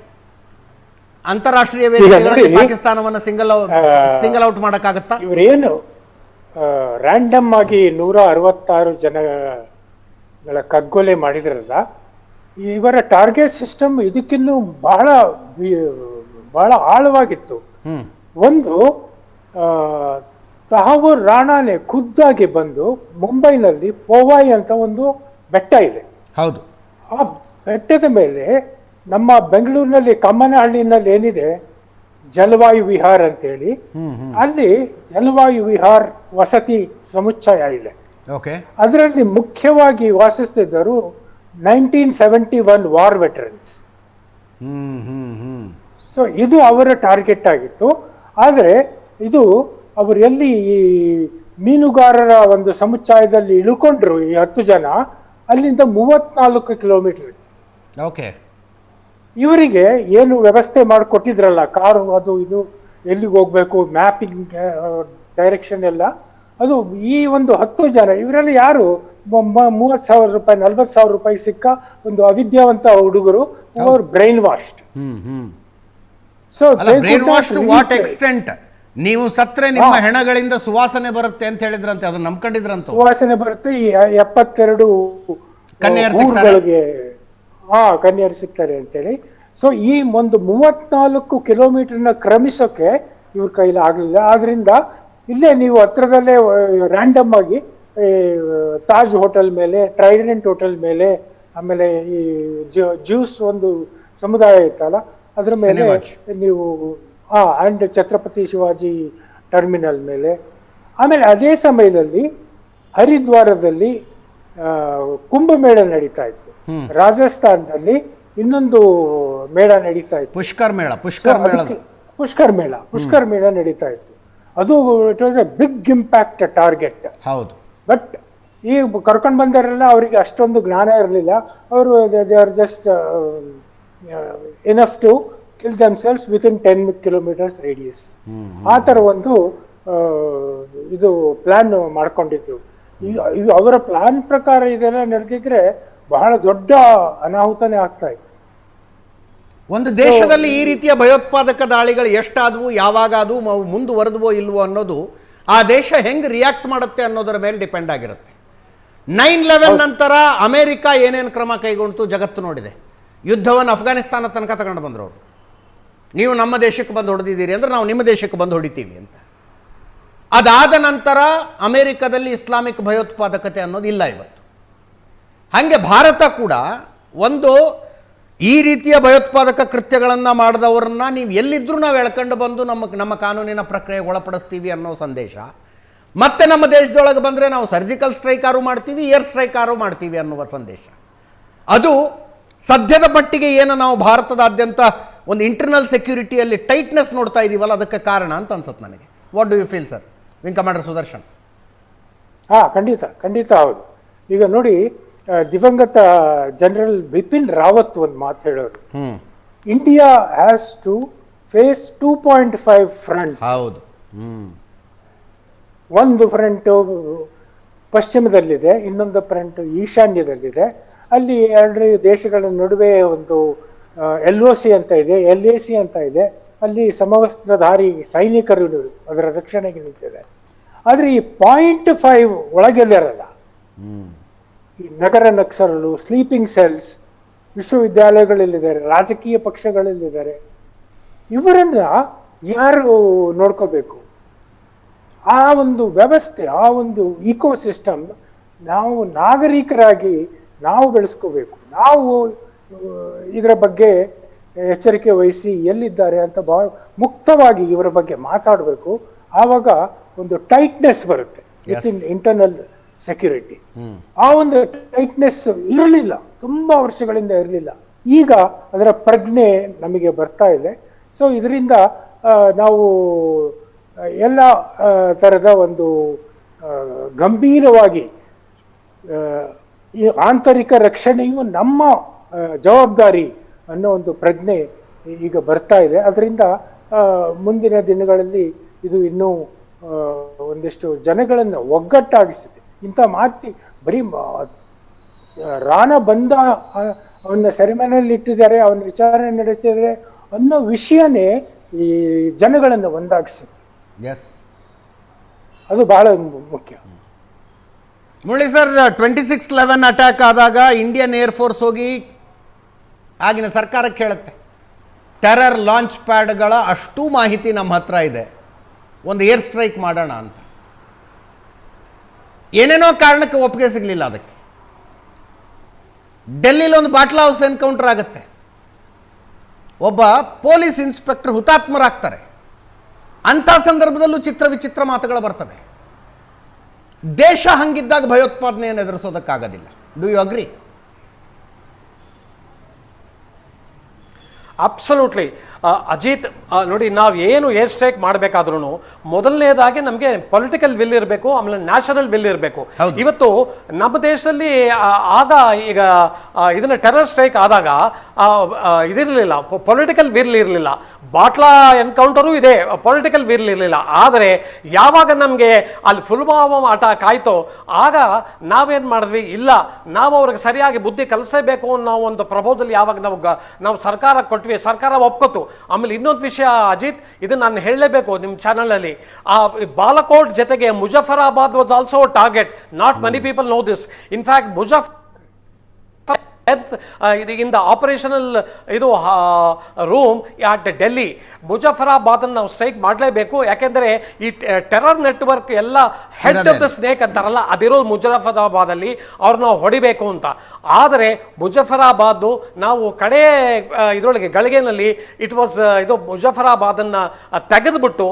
ಅಂತಾರಾಷ್ಟ್ರೀಯ ವೇದಿಕೆಗಳಲ್ಲಿ ಪಾಕಿಸ್ತಾನವನ್ನು ಸಿಂಗಲ್ ಔಟ್ ಮಾಡೋಕ್ಕಾಗತ್ತಾ? ಇವರೇನು ರ್ಯಾಂಡಮ್ ಆಗಿ 166 ಜನಗಳ ಕಗ್ಗೊಲೆ ಮಾಡಿದ್ರಲ್ಲ, ಇವರ ಟಾರ್ಗೆಟ್ ಸಿಸ್ಟಮ್ ಇದಕ್ಕಿನ್ನೂ ಬಹಳ ಆಳವಾಗಿತ್ತು. ಒಂದು ತಹವೂರ್ ರಾಣಾನೇ ಖುದ್ದಾಗಿ ಬಂದು ಮುಂಬೈನಲ್ಲಿ ಪೋವಾಯಿ ಅಂತ ಒಂದು ಬೆಟ್ಟ ಇದೆ. ಹೌದು. ಆ ಬೆಟ್ಟದ ಮೇಲೆ ನಮ್ಮ ಬೆಂಗಳೂರಿನಲ್ಲಿ ಕಮ್ಮನಹಳ್ಳಿನಲ್ಲಿ ಏನಿದೆ ಜಲವಾಯು ವಿಹಾರ್ ಅಂತೇಳಿ, ಅಲ್ಲಿ ಜಲವಾಯು ವಿಹಾರ್ ವಸತಿ ಸಮುಚ್ಚಯ ಇದೆ. ಓಕೆ. ಅದರಲ್ಲಿ ಮುಖ್ಯವಾಗಿ ವಾಸಿಸ್ತಿದ್ದರು 1971 ವಾರ್ ವೆಟರನ್ಸ್. ಸೊ ಇದು ಅವರ ಟಾರ್ಗೆಟ್ ಆಗಿತ್ತು. ಆದರೆ ಇದು ಅವರು ಎಲ್ಲಿ ಈ ಮೀನುಗಾರರ ಒಂದು ಸಮುಚ್ಛಯದಲ್ಲಿ ಇಳ್ಕೊಂಡ್ರು ಈ 10 ಜನ, ಅಲ್ಲಿಂದ 34 ಕಿಲೋಮೀಟರ್. ಓಕೆ. ಇವರಿಗೆ ಏನು ವ್ಯವಸ್ಥೆ ಮಾಡಿಕೊಟ್ಟಿದ್ರಲ್ಲ, ಕಾರು ಅದು ಇದು ಎಲ್ಲಿಗೆ ಹೋಗ್ಬೇಕು, ಮ್ಯಾಪಿಂಗ್ ಡೈರೆಕ್ಷನ್ ಎಲ್ಲ, ಅದು ಈ ಒಂದು 10 ಜನ ಇವರಲ್ಲಿ ಯಾರು 30,000 ರೂಪಾಯಿ 40,000 ರೂಪಾಯಿ ಸಿಕ್ಕ ಒಂದು ಅವಿದ್ಯಾವಂತ ಹುಡುಗರು, ಅವರು brain washed. So brain wash to what extent? ನೀವು ಸತ್ರೆ ನಿಮ್ಮ ಹೆಣಗಳಿಂದ ಸುವಾಸನೆ ಬರುತ್ತೆ ಅಂತ ಹೇಳಿದ್ರಂತೆ, ಅದನ್ನ ನಂಬ್ಕೊಂಡಿದ್ರಂತ. ಸುವಾಸನೆ ಬರುತ್ತೆ. ಈ 72 ಊರುಗಳಿಗೆ ಕನ್ಯರು ಸಿಗ್ತಾರೆ ಅಂತೇಳಿ. ಸೊ ಈ ಒಂದು 34 ಕಿಲೋಮೀಟರ್ನ ಕ್ರಮಿಸೋಕೆ ಇವ್ರ ಕೈಲಿ ಆಗಲಿಲ್ಲ. ಆದ್ರಿಂದ ಇಲ್ಲೇ ನೀವು ಹತ್ರದಲ್ಲೇ ರ್ಯಾಂಡಮ್ ಆಗಿ ತಾಜ್ ಹೋಟೆಲ್ ಮೇಲೆ, ಟ್ರೈಡೆಂಟ್ ಹೋಟೆಲ್ ಮೇಲೆ, ಆಮೇಲೆ ಈ ಜ್ಯೂಸ್ ಒಂದು ಸಮುದಾಯ ಇತ್ತಲ್ಲ ಅದ್ರ ಮೇಲೆ ನೀವು ಅಂಡ್ ಛತ್ರಪತಿ ಶಿವಾಜಿ ಟರ್ಮಿನಲ್ ಮೇಲೆ, ಆಮೇಲೆ ಅದೇ ಸಮಯದಲ್ಲಿ ಹರಿದ್ವಾರದಲ್ಲಿ ಕುಂಭಮೇಳ ನಡೀತಾ ಇತ್ತು. ರಾಜಸ್ಥಾನದಲ್ಲಿ ಇನ್ನೊಂದು ಮೇಳ ನಡೀತಾ ಇತ್ತು, ಪುಷ್ಕರ್ ಮೇಳ ನಡೀತಾ ಇತ್ತು. ಅದು it was a big impact target. ಹೌದು. ಬಟ್ ಈ ಕರ್ಕೊಂಡು ಬಂದವರೆಲ್ಲ ಅವರಿಗೆ ಅಷ್ಟೊಂದು ಜ್ಞಾನ ಇರಲಿಲ್ಲ. ಅವರು they are just enough to kill themselves within 10 kilometres radius. ಆ ಥರ ಒಂದು ಇದು ಪ್ಲಾನ್ ಮಾಡ್ಕೊಂಡಿದ್ರು. ಈಗ ಅವರ ಪ್ಲಾನ್ ಪ್ರಕಾರ ಇದೆಲ್ಲ ನಡೆದಿದ್ರೆ ಬಹಳ ದೊಡ್ಡ ಅನಾಹುತನೇ ಆಗ್ತಾ ಇತ್ತು. ಒಂದು ದೇಶದಲ್ಲಿ ಈ ರೀತಿಯ ಭಯೋತ್ಪಾದಕ ದಾಳಿಗಳು ಎಷ್ಟಾದವು, ಯಾವಾಗ ಅದು ಮುಂದುವರೆದವೋ ಇಲ್ವೋ ಅನ್ನೋದು ಆ ದೇಶ ಹೆಂಗೆ ರಿಯಾಕ್ಟ್ ಮಾಡುತ್ತೆ ಅನ್ನೋದರ ಮೇಲೆ ಡಿಪೆಂಡ್ ಆಗಿರುತ್ತೆ. 9/11 ನಂತರ ಅಮೆರಿಕ ಏನೇನು ಕ್ರಮ ಕೈಗೊಂಡು ಜಗತ್ತು ನೋಡಿದೆ. ಯುದ್ಧವನ್ನು ಅಫ್ಘಾನಿಸ್ತಾನ ತನಕ ತಗೊಂಡು ಬಂದರು ಅವರು. ನೀವು ನಮ್ಮ ದೇಶಕ್ಕೆ ಬಂದು ಹೊಡೆದಿದ್ದೀರಿ ಅಂದರೆ ನಾವು ನಿಮ್ಮ ದೇಶಕ್ಕೆ ಬಂದು ಹೊಡಿತೀವಿ ಅಂತ. ಅದಾದ ನಂತರ ಅಮೆರಿಕದಲ್ಲಿ ಇಸ್ಲಾಮಿಕ್ ಭಯೋತ್ಪಾದಕತೆ ಅನ್ನೋದು ಇಲ್ಲ ಇವತ್ತು. ಹಾಗೆ ಭಾರತ ಕೂಡ ಒಂದು ಈ ರೀತಿಯ ಭಯೋತ್ಪಾದಕ ಕೃತ್ಯಗಳನ್ನು ಮಾಡಿದವ್ರನ್ನ ನೀವು ಎಲ್ಲಿದ್ದರೂ ನಾವು ಎಳ್ಕೊಂಡು ಬಂದು ನಮ್ಮ ಕಾನೂನಿನ ಪ್ರಕ್ರಿಯೆಗೆ ಒಳಪಡಿಸ್ತೀವಿ ಅನ್ನೋ ಸಂದೇಶ, ಮತ್ತೆ ನಮ್ಮ ದೇಶದೊಳಗೆ ಬಂದರೆ ನಾವು ಸರ್ಜಿಕಲ್ ಸ್ಟ್ರೈಕಾರು ಮಾಡ್ತೀವಿ, ಏರ್ ಸ್ಟ್ರೈಕಾರು ಮಾಡ್ತೀವಿ ಅನ್ನುವ ಸಂದೇಶ. ಅದು ಸದ್ಯದ ಮಟ್ಟಿಗೆ ಏನು ನಾವು ಭಾರತದಾದ್ಯಂತ ಒಂದು ಇಂಟರ್ನಲ್ ಸೆಕ್ಯೂರಿಟಿಯಲ್ಲಿ ಟೈಟ್ನೆಸ್ ನೋಡ್ತಾ ಇದ್ದೀವಲ್ಲ, ಅದಕ್ಕೆ ಕಾರಣ ಅಂತ ಅನ್ಸುತ್ತೆ ನನಗೆ. What do you feel sir, wing commander Sudarshan? ಖಂಡಿತ ಹೌದು. ಈಗ ನೋಡಿ, ದಿವಂಗತ ಜನರಲ್ ಬಿಪಿನ್ ರಾವತ್ ಒಂದು ಮಾತು ಹೇಳೋರು, India has to face 2.5 front. ಹೌದು. ಒಂದು ಫ್ರಂಟ್ ಪಶ್ಚಿಮದಲ್ಲಿದೆ, ಇನ್ನೊಂದು ಫ್ರಂಟ್ ಈಶಾನ್ಯದಲ್ಲಿದೆ. ಅಲ್ಲಿ 2 ದೇಶಗಳ ನಡುವೆ ಒಂದು LOC ಅಂತ ಇದೆ, LAC ಅಂತ ಇದೆ. ಅಲ್ಲಿ ಸಮವಸ್ತ್ರಧಾರಿ ಸೈನಿಕರು ಅದರ ರಕ್ಷಣೆಗೆ ನಿಂತಿದೆ. ಆದ್ರೆ ಈ 0.5 ಒಳಗೆಲ್ಲರಲ್ಲ, ಈ ನಗರ ನಕ್ಸಲರು, ಸ್ಲೀಪಿಂಗ್ ಸೆಲ್ಸ್, ವಿಶ್ವವಿದ್ಯಾಲಯಗಳಲ್ಲಿದ್ದಾರೆ, ರಾಜಕೀಯ ಪಕ್ಷಗಳಲ್ಲಿದ್ದಾರೆ. ಇವರನ್ನ ಯಾರು ನೋಡ್ಕೋಬೇಕು? ಆ ಒಂದು ವ್ಯವಸ್ಥೆ, ಆ ಒಂದು ಇಕೋಸಿಸ್ಟಮ್ ನಾವು ನಾಗರಿಕರಾಗಿ ನಾವು ಬೆಳೆಸ್ಕೋಬೇಕು. ನಾವು ಇದರ ಬಗ್ಗೆ ಎಚ್ಚರಿಕೆ ವಹಿಸಿ ಎಲ್ಲಿದ್ದಾರೆ ಅಂತ ಮುಕ್ತವಾಗಿ ಇವರ ಬಗ್ಗೆ ಮಾತಾಡಬೇಕು. ಆವಾಗ ಒಂದು ಟೈಟ್ನೆಸ್ ಬರುತ್ತೆ ವಿತ್ ಇನ್ ಇಂಟರ್ನಲ್ ಸೆಕ್ಯೂರಿಟಿ. ಆ ಒಂದು ಟೈಟ್ನೆಸ್ ಇರಲಿಲ್ಲ, ತುಂಬಾ ವರ್ಷಗಳಿಂದ ಇರಲಿಲ್ಲ. ಈಗ ಅದರ ಪ್ರಜ್ಞೆ ನಮಗೆ ಬರ್ತಾ ಇದೆ. ಸೊ ಇದರಿಂದ ನಾವು ಎಲ್ಲ ತರದ ಒಂದು ಗಂಭೀರವಾಗಿ ಈ ಆಂತರಿಕ ರಕ್ಷಣೆಯು ನಮ್ಮ ಜವಾಬ್ದಾರಿ ಅನ್ನೋ ಒಂದು ಪ್ರಜ್ಞೆ ಈಗ ಬರ್ತಾ ಇದೆ. ಅದರಿಂದ ಮುಂದಿನ ದಿನಗಳಲ್ಲಿ ಇದು ಇನ್ನೂ ಒಂದಿಷ್ಟು ಜನಗಳನ್ನ ಒಗ್ಗಟ್ಟಾಗಿಸಿದೆ. ಇಂಥ ಬರೀ ರಾಣ ಬಂದ ಅವನ್ನ ಸೆರೆಮನೆಯಲ್ಲಿ ಇಟ್ಟಿದ್ದಾರೆ, ಅವನ ವಿಚಾರಣೆ ನಡೀತಿದ್ದಾರೆ ಅನ್ನೋ ವಿಷಯನೇ ಈ ಜನಗಳನ್ನ ಒಂದಾಗಿಸಿದೆ. ಅದು ಬಹಳ ಮುಖ್ಯ. ಮುರಳಿ ಸರ್, 26/11 ಅಟ್ಯಾಕ್ ಆದಾಗ ಇಂಡಿಯನ್ ಏರ್ ಫೋರ್ಸ್ ಹೋಗಿ ಆಗಿನ ಸರ್ಕಾರಕ್ಕೆ ಹೇಳುತ್ತೆ, ಟೆರರ್ ಲಾಂಚ್ ಪ್ಯಾಡ್ಗಳ ಅಷ್ಟೂ ಮಾಹಿತಿ ನಮ್ಮ ಹತ್ರ ಇದೆ, ಒಂದು ಏರ್ ಸ್ಟ್ರೈಕ್ ಮಾಡೋಣ ಅಂತ. ಏನೇನೋ ಕಾರಣಕ್ಕೆ ಒಪ್ಪಿಗೆ ಸಿಗಲಿಲ್ಲ ಅದಕ್ಕೆ. ಡೆಲ್ಲಿಲಿ ಒಂದು ಬಾಟ್ಲಾ ಹೌಸ್ ಎನ್ಕೌಂಟರ್ ಆಗುತ್ತೆ, ಒಬ್ಬ ಪೊಲೀಸ್ ಇನ್ಸ್ಪೆಕ್ಟರ್ ಹುತಾತ್ಮರಾಗ್ತಾರೆ. ಅಂಥ ಸಂದರ್ಭದಲ್ಲೂ ಚಿತ್ರ ವಿಚಿತ್ರ ಮಾತುಗಳು ಬರ್ತವೆ. ದೇಶ ಹಂಗಿದ್ದಾಗ ಭಯೋತ್ಪಾದನೆಯನ್ನು ಎದುರಿಸೋದಕ್ಕಾಗೋದಿಲ್ಲ. Do you agree? Absolutely Ajit, ನೋಡಿ, ನಾವು ಏನು ಏರ್ ಸ್ಟ್ರೈಕ್ ಮಾಡಬೇಕಾದ್ರೂ ಮೊದಲನೇದಾಗಿ ನಮಗೆ ಪೊಲಿಟಿಕಲ್ ವಿಲ್ ಇರಬೇಕು, ಆಮೇಲೆ ನ್ಯಾಷನಲ್ ವಿಲ್ ಇರಬೇಕು. ಇವತ್ತು ನಮ್ಮ ದೇಶದಲ್ಲಿ ಆಗ ಈಗ ಇದನ್ನ ಟೆರರ್ ಸ್ಟ್ರೈಕ್ ಆದಾಗ ಇದಿರಲಿಲ್ಲ, ಪೊಲಿಟಿಕಲ್ ವಿಲ್ ಇರಲಿಲ್ಲ. ಬಾಟ್ಲಾ ಎನ್ಕೌಂಟರು ಇದೆ, ಪೊಲಿಟಿಕಲ್ ವಿಲ್ ಇರಲಿಲ್ಲ. ಆದರೆ ಯಾವಾಗ ನಮಗೆ ಅಲ್ಲಿ ಪುಲ್ವಾಮಾ ಅಟ್ಯಾಕ್ ಆಯಿತೋ ಆಗ ನಾವೇನು ಮಾಡಿದ್ವಿ, ಇಲ್ಲ ನಾವು ಅವ್ರಿಗೆ ಸರಿಯಾಗಿ ಬುದ್ಧಿ ಕಲಿಸಬೇಕು ಅನ್ನೋ ಒಂದು ಪ್ರಪೋಸಲ್ ಯಾವಾಗ ನಾವು ಸರ್ಕಾರ ಕೊಟ್ವಿ, ಸರ್ಕಾರ ಒಪ್ಕೊತು. ಆಮೇಲೆ ಇನ್ನೊಂದು ವಿಷಯ ಅಜಿತ್, ಇದು ನಾನು ಹೇಳಲೇಬೇಕು ನಿಮ್ಮ ಚಾನಲಲ್ಲಿ, ಆ ಬಾಲಕೋಟ್ ಜೊತೆಗೆ Muzaffarabad was also target. Not many people know this. In fact in the operational room at Delhi, Muzaffarabad ನಾವು ಸ್ಟ್ರೈಕ್ ಮಾಡಲೇಬೇಕು. ಯಾಕೆಂದ್ರೆ ಈ ಟೆರರ್ ನೆಟ್ವರ್ಕ್ ಎಲ್ಲ ಹೆಡ್ ಆಫ್ ದ ಸ್ನೇಕ್ ಅಂತಾರಲ್ಲ, ಅದಿರೋದು ಮುಜಫರಾಬಾದ್ ಅಲ್ಲಿ, ಅವ್ರು ನಾವು ಹೊಡಿಬೇಕು ಅಂತ. ಆದರೆ ಮುಜಫರಾಬಾದ್ ನಾವು ಕಡೆ ಇದರೊಳಗೆ ಗಳಿಗೆನಲ್ಲಿ ಇಟ್ ವಾಸ್ ಇದು ಮುಜಫರಾಬಾದ್ ಅನ್ನ ತೆಗೆದ್ಬಿಟ್ಟು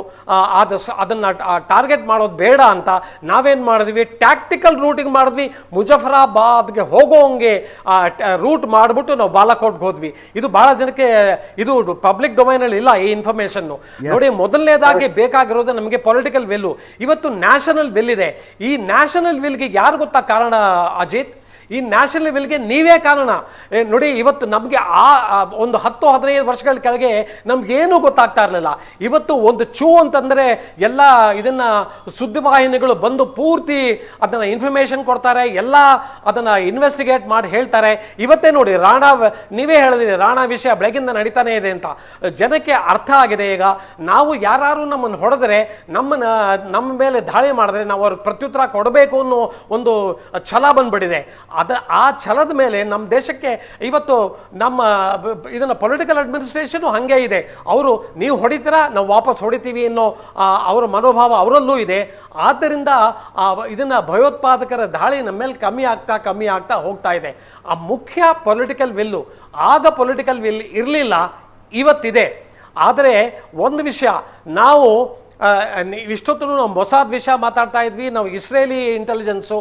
ಅದನ್ನ ಟಾರ್ಗೆಟ್ ಮಾಡೋದು ಬೇಡ ಅಂತ ನಾವೇನ್ ಮಾಡಿದ್ವಿ, ಟ್ಯಾಕ್ಟಿಕಲ್ ರೂಟಿಂಗ್ ಮಾಡಿದ್ವಿ. ಮುಜಫರಾಬಾದ್ಗೆ ಹೋಗೋಂಗೆ ರೂಟ್ ಮಾಡಿಬಿಟ್ಟು ನಾವು ಬಾಲಾಕೋಟ್ಗೆ ಹೋದ್ವಿ. ಇದು ಬಹಳ ಜನಕ್ಕೆ ಇದು ಪಬ್ಲಿಕ್ ಡೊಮೈನ್ ಅಲ್ಲಿ ಇಲ್ಲ ಈ ಇನ್ಫಾರ್ಮೇಶನ್. ನೋಡಿ, ಮೊದಲನೇದಾಗಿ ಬೇಕಾಗಿರೋದು ನಮಗೆ ಪೊಲಿಟಿಕಲ್ ವಿಲ್. ಇವತ್ತು ನ್ಯಾಷನಲ್ ವಿಲ್ ಇದೆ. ಈ ನ್ಯಾಷನಲ್ ವಿಲ್ಗೆ ಯಾರು ಗೊತ್ತಾ ಕಾರಣ ಅಜಿತ್? ಈ ನ್ಯಾಷನಲ್ ವಿಲ್ಗೆ ನೀವೇ ಕಾರಣ. ನೋಡಿ, ಇವತ್ತು ನಮಗೆ ಒಂದು 10-15 ವರ್ಷಗಳ ಕೆಳಗೆ ನಮ್ಗೇನು ಗೊತ್ತಾಗ್ತಾ ಇರಲಿಲ್ಲ. ಇವತ್ತು ಒಂದು ಚೂ ಅಂತಂದ್ರೆ ಎಲ್ಲ ಇದನ್ನ ಸುದ್ದಿವಾಹಿನಿಗಳು ಬಂದು ಪೂರ್ತಿ ಅದನ್ನ ಇನ್ಫಾರ್ಮೇಶನ್ ಕೊಡ್ತಾರೆ, ಎಲ್ಲ ಅದನ್ನ ಇನ್ವೆಸ್ಟಿಗೇಟ್ ಮಾಡಿ ಹೇಳ್ತಾರೆ. ಇವತ್ತೇ ನೋಡಿ, ರಾಣಾ, ನೀವೇ ಹೇಳಿದ್ರಿ, ರಾಣಾ ವಿಷಯ ಬೆಳಗಿಂದ ನಡೀತಾನೆ ಇದೆ ಅಂತ ಜನಕ್ಕೆ ಅರ್ಥ ಆಗಿದೆ. ಈಗ ನಾವು ಯಾರು ನಮ್ಮನ್ನು ಹೊಡೆದ್ರೆ, ನಮ್ಮ ಮೇಲೆ ದಾಳಿ ಮಾಡಿದ್ರೆ ನಾವು ಅವ್ರಿಗೆ ಪ್ರತ್ಯುತ್ತರ ಕೊಡಬೇಕು ಅನ್ನೋ ಒಂದು ಛಲ ಬಂದ್ಬಿಟ್ಟಿದೆ. ಆ ಛಲದ ಮೇಲೆ ನಮ್ಮ ದೇಶಕ್ಕೆ ಇವತ್ತು ನಮ್ಮ ಇದನ್ನ ಪೊಲಿಟಿಕಲ್ ಅಡ್ಮಿನಿಸ್ಟ್ರೇಷನ್ ಹಂಗೆ ಇದೆ. ಅವರು ನೀವು ಹೊಡಿತೀರಾ, ನಾವು ವಾಪಸ್ ಹೊಡಿತೀವಿ ಅನ್ನೋ ಅವರ ಮನೋಭಾವ ಅವರಲ್ಲೂ ಇದೆ. ಆದ್ದರಿಂದ ಇದನ್ನ ಭಯೋತ್ಪಾದಕರ ದಾಳಿ ನಮ್ಮ ಮೇಲೆ ಕಮ್ಮಿ ಆಗ್ತಾ ಹೋಗ್ತಾ ಇದೆ. ಆ ಮುಖ್ಯ ಪೊಲಿಟಿಕಲ್ ವಿಲ್ಲು. ಆಗ ಪೊಲಿಟಿಕಲ್ ವಿಲ್ ಇರಲಿಲ್ಲ, ಇವತ್ತಿದೆ. ಆದರೆ ಒಂದು ವಿಷಯ, ನಾವು ಇಷ್ಟೊತ್ತು ನಾವು ಮೊಸಾದ್ ವಿಷಯ ಮಾತಾಡ್ತಾ ಇದ್ವಿ, ನಾವು ಇಸ್ರೇಲಿ ಇಂಟೆಲಿಜೆನ್ಸು,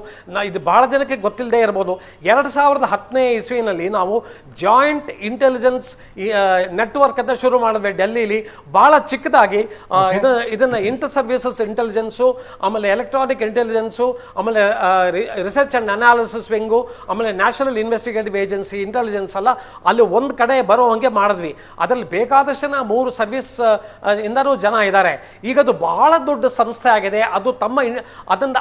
ಇದು ಬಹಳ ಜನಕ್ಕೆ ಗೊತ್ತಿಲ್ಲದೆ ಇರ್ಬೋದು. 2010ನೇ ಇಸ್ವಿನಲ್ಲಿ ನಾವು ಜಾಯಿಂಟ್ ಇಂಟೆಲಿಜೆನ್ಸ್ ನೆಟ್ವರ್ಕ್ ಅಂತ ಶುರು ಮಾಡಿದ್ವಿ ಡೆಲ್ಲಿಲಿ, ಬಹಳ ಚಿಕ್ಕದಾಗಿ. ಇದನ್ನ ಇಂಟರ್ ಸರ್ವಿಸಸ್ ಇಂಟೆಲಿಜೆನ್ಸು, ಆಮೇಲೆ ಎಲೆಕ್ಟ್ರಾನಿಕ್ ಇಂಟೆಲಿಜೆನ್ಸು, ಆಮೇಲೆ ರಿಸರ್ಚ್ ಅಂಡ್ ಅನಾಲಿಸಿಸ್ ವಿಂಗು, ಆಮೇಲೆ ನ್ಯಾಷನಲ್ ಇನ್ವೆಸ್ಟಿಗೇಟಿವ್ ಏಜೆನ್ಸಿ ಇಂಟೆಲಿಜೆನ್ಸ್ ಎಲ್ಲ ಅಲ್ಲಿ ಒಂದು ಕಡೆ ಬರೋ ಹಂಗೆ ಮಾಡಿದ್ವಿ. ಅದರಲ್ಲಿ ಬೇಕಾದಷ್ಟು ಜನ 3 ಸರ್ವಿಸ್ ಇಂದನೂ ಜನ ಇದ್ದಾರೆ. ಈಗ ಅದು ಬಹಳ ದೊಡ್ಡ ಸಂಸ್ಥೆ ಆಗಿದೆ. ಅದು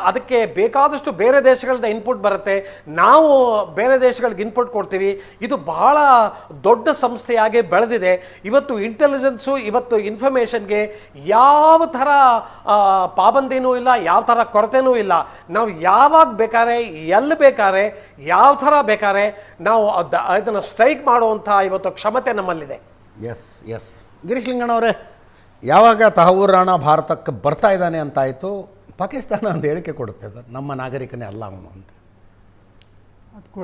ಅದಕ್ಕೆ ಬೇಕಾದಷ್ಟು ಬೇರೆ ದೇಶಗಳಿಂದ ಇನ್ಪುಟ್ ಬರುತ್ತೆ, ನಾವು ಬೇರೆ ದೇಶಗಳಿಗೆ ಇನ್ಪುಟ್ ಕೊಡ್ತೀವಿ. ಇದು ಬಹಳ ದೊಡ್ಡ ಸಂಸ್ಥೆಯಾಗಿ ಬೆಳೆದಿದೆ. ಇವತ್ತು ಇಂಟೆಲಿಜೆನ್ಸು, ಇವತ್ತು ಇನ್ಫಾರ್ಮೇಶನ್ಗೆ ಯಾವ ಥರ ಪಾಬಂದಿನೂ ಇಲ್ಲ, ಯಾವ ಥರ ಕೊರತೆನೂ ಇಲ್ಲ. ನಾವು ಯಾವಾಗ ಬೇಕಾದ್ರೆ, ಎಲ್ಲಿ ಬೇಕಾದ್ರೆ, ಯಾವ ಥರ ಬೇಕಾದ್ರೆ ನಾವು ಅದನ್ನು ಸ್ಟ್ರೈಕ್ ಮಾಡುವಂಥ ಇವತ್ತು ಕ್ಷಮತೆ ನಮ್ಮಲ್ಲಿದೆ. ಎಸ್ ಎಸ್ ಗಿರೀಶ್ ಲಿಂಗಣ್ಣವರೇ, ಯಾವಾಗ ತಹವೂರ್ ರಾಣಾ ಭಾರತಕ್ಕೆ ಬರ್ತಾ ಇದ್ದಾನೆ ಅಂತಾಯಿತು, ಪಾಕಿಸ್ತಾನ ಅಂತ ಹೇಳಿಕೆ ಕೊಡುತ್ತೆ ಸರ್, ನಮ್ಮ ನಾಗರಿಕನೇ ಅಲ್ಲ ಅವನು ಅಂತ.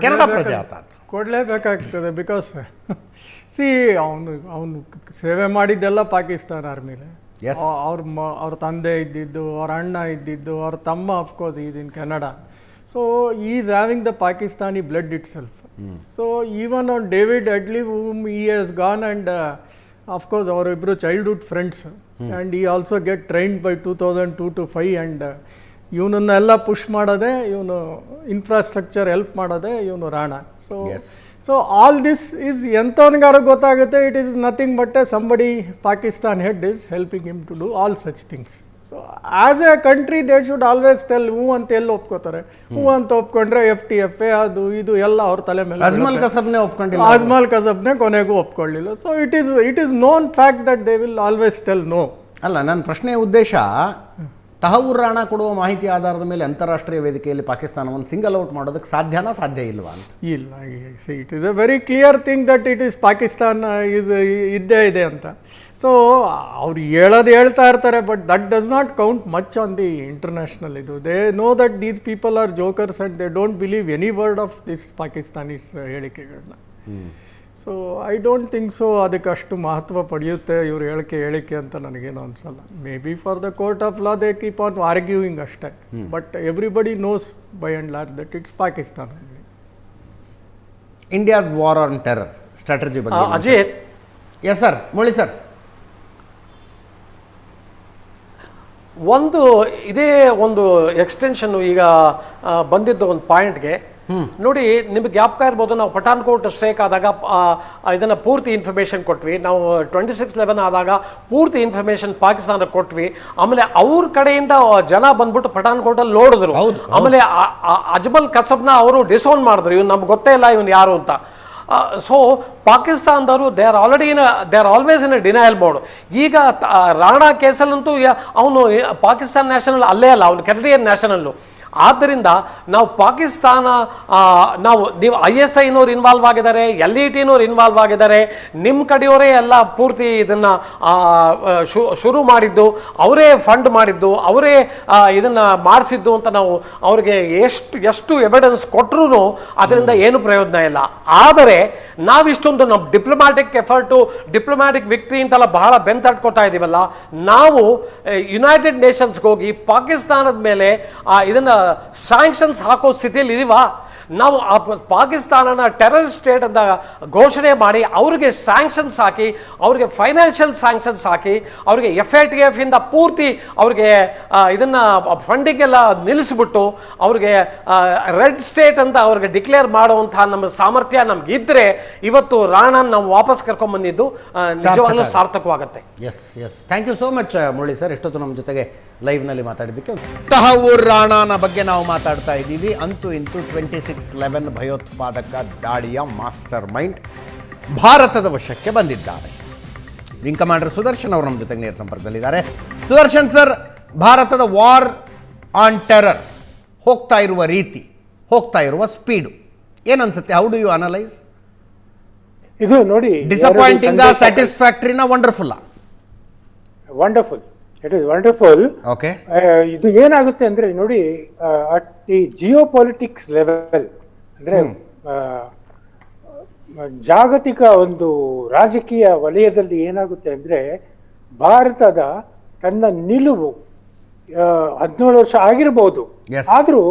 ಕೆನಡಾ ಪ್ರಜೆ ಆತ ಕೊಡಲೇಬೇಕಾಗ್ತದೆ. ಬಿಕಾಸ್ ಅವನು ಸೇವೆ ಮಾಡಿದ್ದೆಲ್ಲ ಪಾಕಿಸ್ತಾನ ಆರ್ಮಿಲೆ. ಅವ್ರ ತಂದೆ ಇದ್ದಿದ್ದು, ಅವ್ರ ಅಣ್ಣ ಇದ್ದಿದ್ದು, ಅವ್ರ ತಮ್ಮ of course is in Canada. So is having the Pakistani blood itself. So even on David Headley whom he has gone and of course ಅವರಿಬ್ಬರು childhood friends and he also get trained by 2002 to 5 and ಇವನನ್ನೆಲ್ಲ push ಮಾಡೋದೆ, ಇವನು infrastructure help ಮಾಡೋದೆ ಇವನು Rana. So all this is ಎಂಥವನಿಗಾರು ಗೊತ್ತಾಗುತ್ತೆ, it is nothing but somebody Pakistan head is helping him to do all such things. So as a country they should always tell ಹೂ ಅಂತ ಎಲ್ಲಿ ಒಪ್ಕೋತಾರೆ. ಹೂ ಅಂತ ಒಪ್ಕೊಂಡ್ರೆ FTFA ಅದು ಇದು ಎಲ್ಲ ಅವ್ರ ತಲೆ ಮೇಲೆ. ಅಜ್ಮಲ್ ಕಸಬ್ನೇ ಕೊನೆಗೂ ಒಪ್ಕೊಳ್ಳಿಲ್ಲ. So it is known fact that they will always tell no. ಅಲ್ಲ, ನನ್ನ ಪ್ರಶ್ನೆಯ ಉದ್ದೇಶ, ತಹವೂರ್ ರಾಣಾ ಕೊಡುವ ಮಾಹಿತಿ ಆಧಾರದ ಮೇಲೆ ಅಂತಾರಾಷ್ಟ್ರೀಯ ವೇದಿಕೆಯಲ್ಲಿ ಪಾಕಿಸ್ತಾನವನ್ನು ಸಿಂಗಲ್ ಔಟ್ ಮಾಡೋದಕ್ಕೆ ಸಾಧ್ಯ ಇಲ್ವಾ ಅಂತ? ಇಲ್ಲ, it is a very clear thing that it is Pakistan ಇದ್ದೇ ಇದೆ ಅಂತ. ಸೊ ಅವ್ರು ಹೇಳ್ತಾ ಇರ್ತಾರೆ, but that does not count much on the international ಇದು. They know that these people are jokers and they don't believe any word of this Pakistanis ಹೇಳಿಕೆಗಳನ್ನ. So I don't think so ಅದಕ್ಕೆ ಅಷ್ಟು ಮಹತ್ವ ಪಡೆಯುತ್ತೆ ಇವ್ರು ಹೇಳಿಕೆ ಅಂತ ನನಗೇನು ಅನಿಸಲ್ಲ. May be for the court of law they keep on arguing ಅಷ್ಟೇ, but everybody knows by and large that it's Pakistan. India's war on terror strategy ಬಗ್ಗೆ Ajit, yes sir, Murali sir. ಇದೇ ಒಂದು ಎಕ್ಸ್ಟೆನ್ಷನ್ ಈಗ ಬಂದಿದ್ದ ಒಂದು ಪಾಯಿಂಟ್ಗೆ ನೋಡಿ, ನಿಮ್ಗೆ ಜ್ಞಾಪಕ ಇರ್ಬೋದು, ನಾವು ಪಠಾನ್ಕೋಟ್ ಸ್ಟ್ರೈಕ್ ಆದಾಗ ಇದನ್ನ ಪೂರ್ತಿ ಇನ್ಫಾರ್ಮೇಶನ್ ಕೊಟ್ವಿ. ನಾವು 26/11 ಆದಾಗ ಪೂರ್ತಿ ಇನ್ಫಾರ್ಮೇಶನ್ ಪಾಕಿಸ್ತಾನಕ್ಕೆ ಕೊಟ್ವಿ. ಆಮೇಲೆ ಅವ್ರ ಕಡೆಯಿಂದ ಜನ ಬಂದ್ಬಿಟ್ಟು ಪಠಾನ್ಕೋಟಲ್ಲಿ ನೋಡಿದ್ರು. ಆಮೇಲೆ ಅಜ್ಮಲ್ ಕಸಬ್ನ ಅವರು ಡಿಸೋನ್ ಮಾಡಿದ್ರು, ಇವ್ನು ನಮ್ಗೆ ಗೊತ್ತೇ ಇಲ್ಲ ಇವನು ಯಾರು ಅಂತ. ಸೊ ಪಾಕಿಸ್ತಾನದವರು they are always in denial mode. ಈಗ ರಾಣಾ ಕೇಸಲ್ಲಂತೂ ಅವನು ಪಾಕಿಸ್ತಾನ ನ್ಯಾಷನಲ್ ಅಲ್ಲೇ ಅಲ್ಲ, ಅವನು ಕೆನಡಿಯನ್ ನ್ಯಾಷನಲ್ಲು. ಆದ್ದರಿಂದ ನಾವು ಪಾಕಿಸ್ತಾನ, ನೀವು ISIನವ್ರು ಇನ್ವಾಲ್ವ್ ಆಗಿದ್ದಾರೆ, LETನವ್ರು ಇನ್ವಾಲ್ವ್ ಆಗಿದ್ದಾರೆ, ನಿಮ್ಮ ಕಡೆಯವರೇ ಎಲ್ಲ ಪೂರ್ತಿ ಇದನ್ನು ಶುರು ಮಾಡಿದ್ದು, ಅವರೇ ಫಂಡ್ ಮಾಡಿದ್ದು, ಅವರೇ ಇದನ್ನು ಮಾಡಿಸಿದ್ದು ಅಂತ ನಾವು ಅವ್ರಿಗೆ ಎಷ್ಟು ಎವಿಡೆನ್ಸ್ ಕೊಟ್ಟರು ಅದರಿಂದ ಏನು ಪ್ರಯೋಜನ ಇಲ್ಲ. ಆದರೆ ನಾವಿಷ್ಟೊಂದು ನಮ್ಮ ಡಿಪ್ಲೊಮ್ಯಾಟಿಕ್ ಎಫರ್ಟು, ಡಿಪ್ಲೊಮ್ಯಾಟಿಕ್ ವಿಕ್ಟ್ರಿ ಅಂತೆಲ್ಲ ಬಹಳ ಬೆಂತಟ್ಕೊತಾ ಇದ್ದೀವಲ್ಲ, ನಾವು ಯುನೈಟೆಡ್ ನೇಷನ್ಸ್ಗೆ ಹೋಗಿ ಪಾಕಿಸ್ತಾನದ ಮೇಲೆ ಇದನ್ನು ಸ್ಯಾಂಕ್ಷನ್ಸ್ ಹಾಕೋ ಸ್ಥಿತಿಯಲ್ಲಿ ಇದೀವಾ? ನಾವು ಪಾಕಿಸ್ತಾನನ ಟೆರರಿಸ್ಟ್ ಸ್ಟೇಟ್ ಅಂತ ಘೋಷಣೆ ಮಾಡಿ ಅವ್ರಿಗೆ ಸ್ಯಾಂಕ್ಷನ್ಸ್ ಹಾಕಿ, ಅವ್ರಿಗೆ ಫೈನಾನ್ಷಿಯಲ್ ಸ್ಯಾಂಕ್ಷನ್ಸ್ ಹಾಕಿ, ಅವ್ರಿಗೆ FATF ಇಂದ ಪೂರ್ತಿ ಅವ್ರಿಗೆ ಇದನ್ನ ಫಂಡಿಂಗ್ ಎಲ್ಲ ನಿಲ್ಲಿಸ್ಬಿಟ್ಟು ಅವ್ರಿಗೆ ರೆಡ್ ಸ್ಟೇಟ್ ಅಂತ ಅವ್ರಿಗೆ ಡಿಕ್ಲೇರ್ ಮಾಡುವಂತಹ ನಮ್ಮ ಸಾಮರ್ಥ್ಯ ನಮ್ಗಿದ್ರೆ ಇವತ್ತು ರಾಣಾ ನಾವು ವಾಪಸ್ ಕರ್ಕೊಂಡ್ ಬಂದಿದ್ದು ನಿಜವಾಗ್ಲೂ ಸಾರ್ಥಕವಾಗುತ್ತೆ. Yes, thank you so much Murali sir, ಎಷ್ಟೊತ್ತು ನಮ್ಮ ಜೊತೆಗೆ ಲೈವ್ನಲ್ಲಿ ಮಾತಾಡಿದ್ದಕ್ಕೆ. ತಹವೂರ್ ರಾಣಾನ ಬಗ್ಗೆ ನಾವು ಮಾತಾಡ್ತಾ ಇದ್ದೀವಿ. ಅಂತೂ ಇಂತೂ 26/11 ಭಯೋತ್ಪಾದಕ ದಾಳಿಯ ಮಾಸ್ಟರ್ ಮೈಂಡ್ ಭಾರತದ ವಶಕ್ಕೆ ಬಂದಿದ್ದಾರೆ. ವಿಂಗ್ ಕಮಾಂಡರ್ ಸುದರ್ಶನ್ ಅವರು ನಮ್ಮ ಜೊತೆಗೆ ನೇರ ಸಂಪರ್ಕದಲ್ಲಿದ್ದಾರೆ. ಸುದರ್ಶನ್ ಸರ್, ಭಾರತದ ವಾರ್ ಆನ್ ಟೆರರ್ ಹೋಗ್ತಾ ಇರುವ ರೀತಿ, ಹೋಗ್ತಾ ಇರುವ ಸ್ಪೀಡು ಏನನ್ಸುತ್ತೆ? How do you analyse? ಇದು ನೋಡಿ, ಡಿಸಪಾಯಿಂಟಿಂಗ್, ಸ್ಯಾಟಿಸ್ಫ್ಯಾಕ್ಟರಿನ, wonderful? Wonderful, it is wonderful. Okay, ಇದು ಏನಾಗುತ್ತೆ ಅಂದ್ರೆ ನೋಡಿ, at the geopolitics level, ಅಂದ್ರೆ ಜಾಗತಿಕ ಒಂದು ರಾಜಕೀಯ ವಲಯದಲ್ಲಿ ಏನಾಗುತ್ತೆ ಅಂದ್ರೆ, ಭಾರತದ ತನ್ನ ನಿಲುವು 17 ವರ್ಷ ಆಗಿರ್ಬೋದು, ಆದ್ರೂ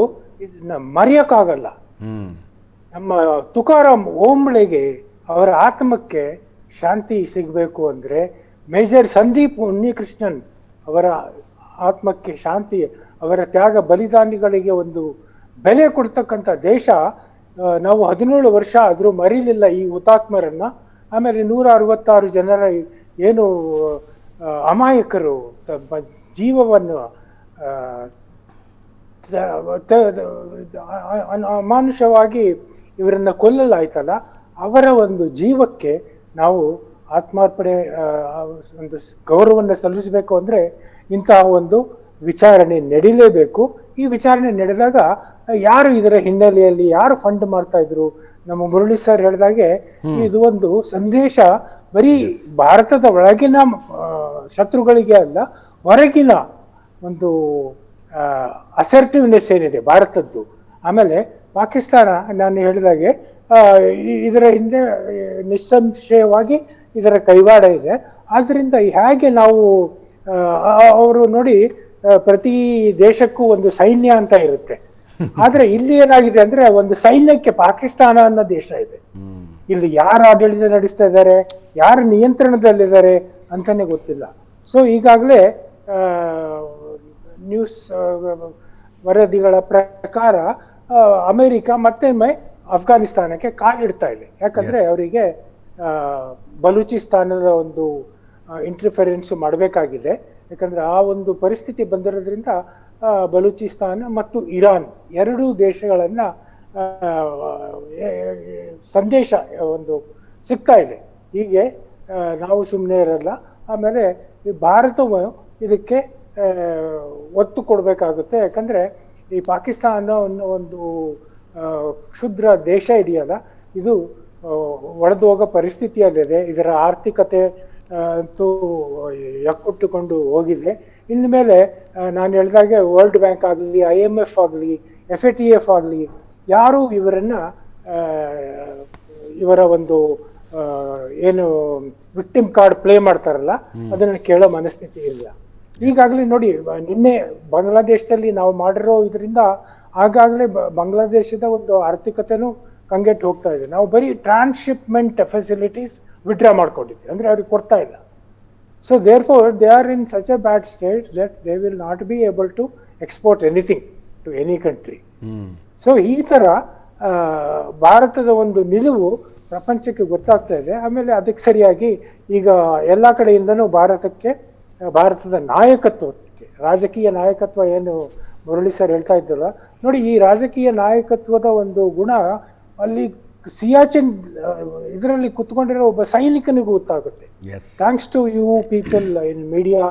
ಇದನ್ನ ಮರೆಯಕ್ಕಾಗಲ್ಲ. ನಮ್ಮ ತುಕಾರಾಮ್ ಓಂಬ್ಳೆಗೆ, ಅವರ ಆತ್ಮಕ್ಕೆ ಶಾಂತಿ ಸಿಗಬೇಕು ಅಂದ್ರೆ, ಮೇಜರ್ ಸಂದೀಪ್ ಉನ್ನಿಕೃಷ್ಣನ್ ಅವರ ಆತ್ಮಕ್ಕೆ ಶಾಂತಿ, ಅವರ ತ್ಯಾಗ ಬಲಿದಾನಿಗಳಿಗೆ ಒಂದು ಬೆಲೆ ಕೊಡ್ತಕ್ಕಂಥ ದೇಶ. ನಾವು 17 ವರ್ಷ ಆದರೂ ಮರೀಲಿಲ್ಲ ಈ ಹುತಾತ್ಮರನ್ನ. ಆಮೇಲೆ 166 ಜನರ ಏನು ಅಮಾಯಕರು ಜೀವವನ್ನು ಅಮಾನುಷವಾಗಿ ಇವರನ್ನ ಕೊಲ್ಲಲಾಯ್ತಲ್ಲ, ಅವರ ಒಂದು ಜೀವಕ್ಕೆ ನಾವು ಆತ್ಮಾರ್ಪಣೆ, ಒಂದು ಗೌರವವನ್ನು ಸಲ್ಲಿಸಬೇಕು ಅಂದ್ರೆ ಇಂತಹ ಒಂದು ವಿಚಾರಣೆ ನಡೀಲೇಬೇಕು. ಈ ವಿಚಾರಣೆ ನಡೆದಾಗ ಯಾರು ಇದರ ಹಿನ್ನೆಲೆಯಲ್ಲಿ ಯಾರು ಫಂಡ್ ಮಾಡ್ತಾ ಇದ್ರು, ನಮ್ಮ ಮುರಳಿ ಸರ್ ಹೇಳಿದಾಗೆ ಇದು ಒಂದು ಸಂದೇಶ ಬರೀ ಭಾರತದ ಒಳಗಿನ ಶತ್ರುಗಳಿಗೆ ಅಲ್ಲ, ಹೊರಗಿನ ಒಂದು ಅಸರ್ಟಿವ್ನೆಸ್ ಏನಿದೆ ಭಾರತದ್ದು. ಆಮೇಲೆ ಪಾಕಿಸ್ತಾನ, ನಾನು ಹೇಳಿದಾಗೆ ಇದರ ಹಿಂದೆ ನಿಸ್ಸಂಶಯವಾಗಿ ಇದರ ಕೈವಾಡ ಇದೆ. ಆದ್ರಿಂದ ಹೇಗೆ ನಾವು ಅವರು ನೋಡಿ, ಪ್ರತಿ ದೇಶಕ್ಕೂ ಒಂದು ಸೈನ್ಯ ಅಂತ ಇರುತ್ತೆ. ಆದ್ರೆ ಇಲ್ಲಿ ಏನಾಗಿದೆ ಅಂದ್ರೆ, ಒಂದು ಸೈನ್ಯಕ್ಕೆ ಪಾಕಿಸ್ತಾನ ಅನ್ನೋ ದೇಶ ಇದೆ. ಇಲ್ಲಿ ಯಾರು ಆಡಳಿತ ನಡೆಸ್ತಾ ಇದ್ದಾರೆ, ಯಾರು ನಿಯಂತ್ರಣದಲ್ಲಿದ್ದಾರೆ ಅಂತಾನೆ ಗೊತ್ತಿಲ್ಲ. ಸೊ ಈಗಾಗಲೇ ನ್ಯೂಸ್ ವರದಿಗಳ ಪ್ರಕಾರ ಅಮೆರಿಕ ಮತ್ತೊಮ್ಮೆ ಅಫ್ಘಾನಿಸ್ತಾನಕ್ಕೆ ಕಾಲಿಡ್ತಾ ಇದೆ. ಯಾಕಂದ್ರೆ ಅವರಿಗೆ ಬಲೂಚಿಸ್ತಾನದ ಒಂದು ಇಂಟರ್ಫರೆನ್ಸ್ ಮಾಡಬೇಕಾಗಿದೆ. ಯಾಕಂದ್ರೆ ಆ ಒಂದು ಪರಿಸ್ಥಿತಿ ಬಂದಿರೋದ್ರಿಂದ ಬಲೂಚಿಸ್ತಾನ ಮತ್ತು ಇರಾನ್ ಎರಡೂ ದೇಶಗಳನ್ನ ಸಂದೇಶ ಒಂದು ಸಿಗ್ತಾ ಇದೆ, ಹೀಗೆ ನಾವು ಸುಮ್ಮನೆ ಇರಲ್ಲ. ಆಮೇಲೆ ಈ ಭಾರತವು ಇದಕ್ಕೆ ಒತ್ತು ಕೊಡಬೇಕಾಗುತ್ತೆ. ಯಾಕಂದ್ರೆ ಈ ಪಾಕಿಸ್ತಾನ ಅನ್ನೋ ಒಂದು ಕ್ಷುದ್ರ ದೇಶ ಇದೆಯಲ್ಲ, ಇದು ಒಡೆದು ಹೋಗೋ ಪರಿಸ್ಥಿತಿಯಲ್ಲಿದೆ. ಇದರ ಆರ್ಥಿಕತೆ ಅಂತೂ ಯಕ್ಕುಟ್ಟುಕೊಂಡು ಹೋಗಿದೆ. ಇನ್ಮೇಲೆ ನಾನು ಹೇಳಿದಾಗೆ ವರ್ಲ್ಡ್ ಬ್ಯಾಂಕ್ ಆಗಲಿ, IMF ಆಗಲಿ, FATF ಆಗಲಿ ಯಾರು ಇವರ ಒಂದು ಏನು ವಿಕ್ಟಿಮ್ ಕಾರ್ಡ್ ಪ್ಲೇ ಮಾಡ್ತಾರಲ್ಲ ಅದನ್ನ ಕೇಳೋ ಮನಸ್ಥಿತಿ ಇಲ್ಲ. ಈಗಾಗಲೇ ನೋಡಿ, ನಿನ್ನೆ ಬಾಂಗ್ಲಾದೇಶದಲ್ಲಿ ನಾವು ಮಾಡಿರೋ ಇದರಿಂದ ಆಗಾಗಲೇ ಬಾಂಗ್ಲಾದೇಶದ ಒಂದು ಆರ್ಥಿಕತೆನೂ ಕಂಗೆಟ್ಟು ಹೋಗ್ತಾ ಇದೆ. ನಾವು ಬರೀ ಟ್ರಾನ್ಸ್ಶಿಪ್ಮೆಂಟ್ ಫೆಸಿಲಿಟೀಸ್ ವಿಡ್ರಾ ಮಾಡ್ಕೊಂಡಿದ್ವಿ, ಅಂದ್ರೆ ಅವ್ರಿಗೆ ಕೊಡ್ತಾ ಇಲ್ಲ. So therefore they are in such a bad state that they will not be able to export anything to any country. So ಈ ತರ ಭಾರತದ ಒಂದು ನಿಲುವು ಪ್ರಪಂಚಕ್ಕೆ ಗೊತ್ತಾಗ್ತಾ ಇದೆ. ಆಮೇಲೆ ಅದಕ್ಕೆ ಸರಿಯಾಗಿ ಈಗ ಎಲ್ಲ ಕಡೆಯಿಂದನೂ ಭಾರತದ ನಾಯಕತ್ವಕ್ಕೆ, ರಾಜಕೀಯ ನಾಯಕತ್ವ ಏನು ಮುರಳಿ ಸರ್ ಹೇಳ್ತಾ ಇದ್ದಲ್ಲ, ನೋಡಿ ಈ ರಾಜಕೀಯ ನಾಯಕತ್ವದ ಒಂದು ಗುಣ ಅಲ್ಲಿ ಸಿಯಾಚಿನ್ ಇದರಲ್ಲಿ ಕುತ್ಕೊಂಡಿರೋ ಒಬ್ಬ ಸೈನಿಕನಿಗೂ ಗೊತ್ತಾಗುತ್ತೆ. Thanks to you people in media,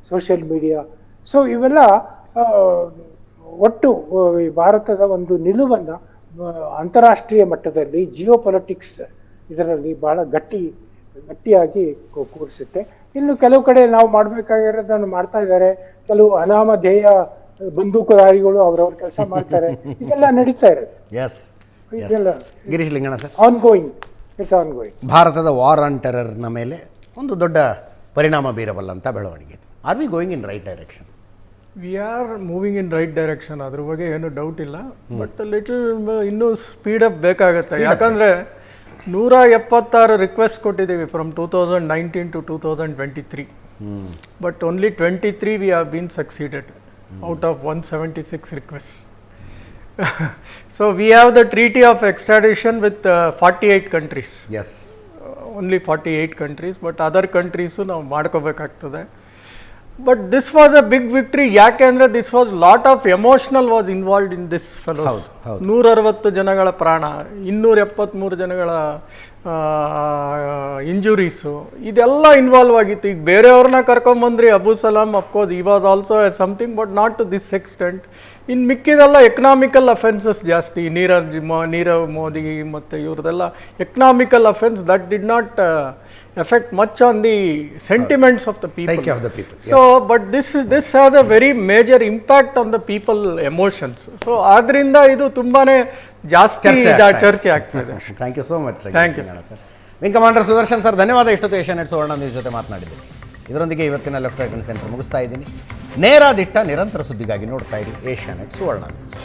social media. So ಇವೆಲ್ಲ ಒಟ್ಟು ಭಾರತದ ಒಂದು ನಿಲುವನ್ನ ಅಂತಾರಾಷ್ಟ್ರೀಯ ಮಟ್ಟದಲ್ಲಿ ಜಿಯೋ ಪೊಲಿಟಿಕ್ಸ್ ಇದರಲ್ಲಿ ಬಹಳ ಗಟ್ಟಿಯಾಗಿ ಕೂರಿಸುತ್ತೆ. ಇನ್ನು ಕೆಲವು ಕಡೆ ನಾವು ಮಾಡ್ಬೇಕಾಗಿರೋದನ್ನು ಮಾಡ್ತಾ ಇದ್ದಾರೆ. ಕೆಲವು ಅನಾಮಧೇಯ ಬಂದೂಕುದಾರಿಗಳು ಅವ್ರವ್ರ ಕೆಲಸ ಮಾಡ್ತಾರೆ. ಇದೆಲ್ಲ ನಡೀತಾ ಇರುತ್ತೆ. ಇದೆಲ್ಲ Girish Linganna sir, it's ongoing. ಭಾರತದ ವಾರ್ ಆನ್ ಟೆರರ್ನ ಮೇಲೆ ಒಂದು ದೊಡ್ಡ ಪರಿಣಾಮ ಬೀರಬಲ್ಲಂತ ಬೆಳವಣಿಗೆ. Are we going in right direction? We are moving in right direction, ಅದ್ರ ಬಗ್ಗೆ ಏನು ಡೌಟ್ ಇಲ್ಲ. ಬಟ್ ಲಿಟಲ್ ಇನ್ನೂ ಸ್ಪೀಡಪ್ ಬೇಕಾಗುತ್ತೆ. ಯಾಕಂದರೆ 176 ರಿಕ್ವೆಸ್ಟ್ ಕೊಟ್ಟಿದ್ದೀವಿ from 2019 to 2023. But only 23 we have been succeeded out of 176 request. So we have the treaty of extradition with 48 countries. Only 48 countries. But other countries ನಾವು ಮಾಡ್ಕೋಬೇಕಾಗ್ತದೆ. But this was a big victory. ಯಾಕೆ ಅಂದರೆ this was lot of emotional was involved in this fellows. 160 ಜನಗಳ ಪ್ರಾಣ, 273 ಜನಗಳ injuries, ಇದೆಲ್ಲ involve ಆಗಿತ್ತು. ಈಗ ಬೇರೆಯವ್ರನ್ನ ಕರ್ಕೊಂಬಂದ್ರಿ, Abu Salem of course he was also something, but not to this extent. ಇನ್ನು ಮಿಕ್ಕಿದೆಲ್ಲ ಎಕನಾಮಿಕಲ್ ಅಫೆನ್ಸಸ್ ಜಾಸ್ತಿ. ನೀರವ್ ಮೋದಿ ಮತ್ತು ಇವ್ರದೆಲ್ಲ economical offence that did not affect much on the sentiments of the people. Psyche of the people. So, but this has a very major impact on the people emotions. So, ಆದ್ರಿಂದ ಇದು ತುಂಬಾನೇ ಜಾಸ್ತಿ ಚರ್ಚೆ ಆಗ್ತಿದೆ. Thank you so much. Thank you sir. Wing commander Sudarshan sir, ಧನ್ಯವಾದ. ಇಷ್ಟೊತ್ತು Asianet ಸುವರ್ಣ news ಜೊತೆ ಮಾತನಾಡಿದ್ದೀರಿ. ಇದರೊಂದಿಗೆ ಇವತ್ತಿನ ಲೆಫ್ಟ್ ರೈಟ್ ಸೆಂಟರ್ ಮುಗಿಸ್ತಾ ಇದ್ದೀನಿ. ನೇರ ದಿಟ್ಟ ನಿರಂತರ ಸುದ್ದಿಗಾಗಿ ನೋಡ್ತಾ ಇರಿ ಏಷ್ಯಾನೆಟ್ ಸುವರ್ಣ ನ್ಯೂಸ್.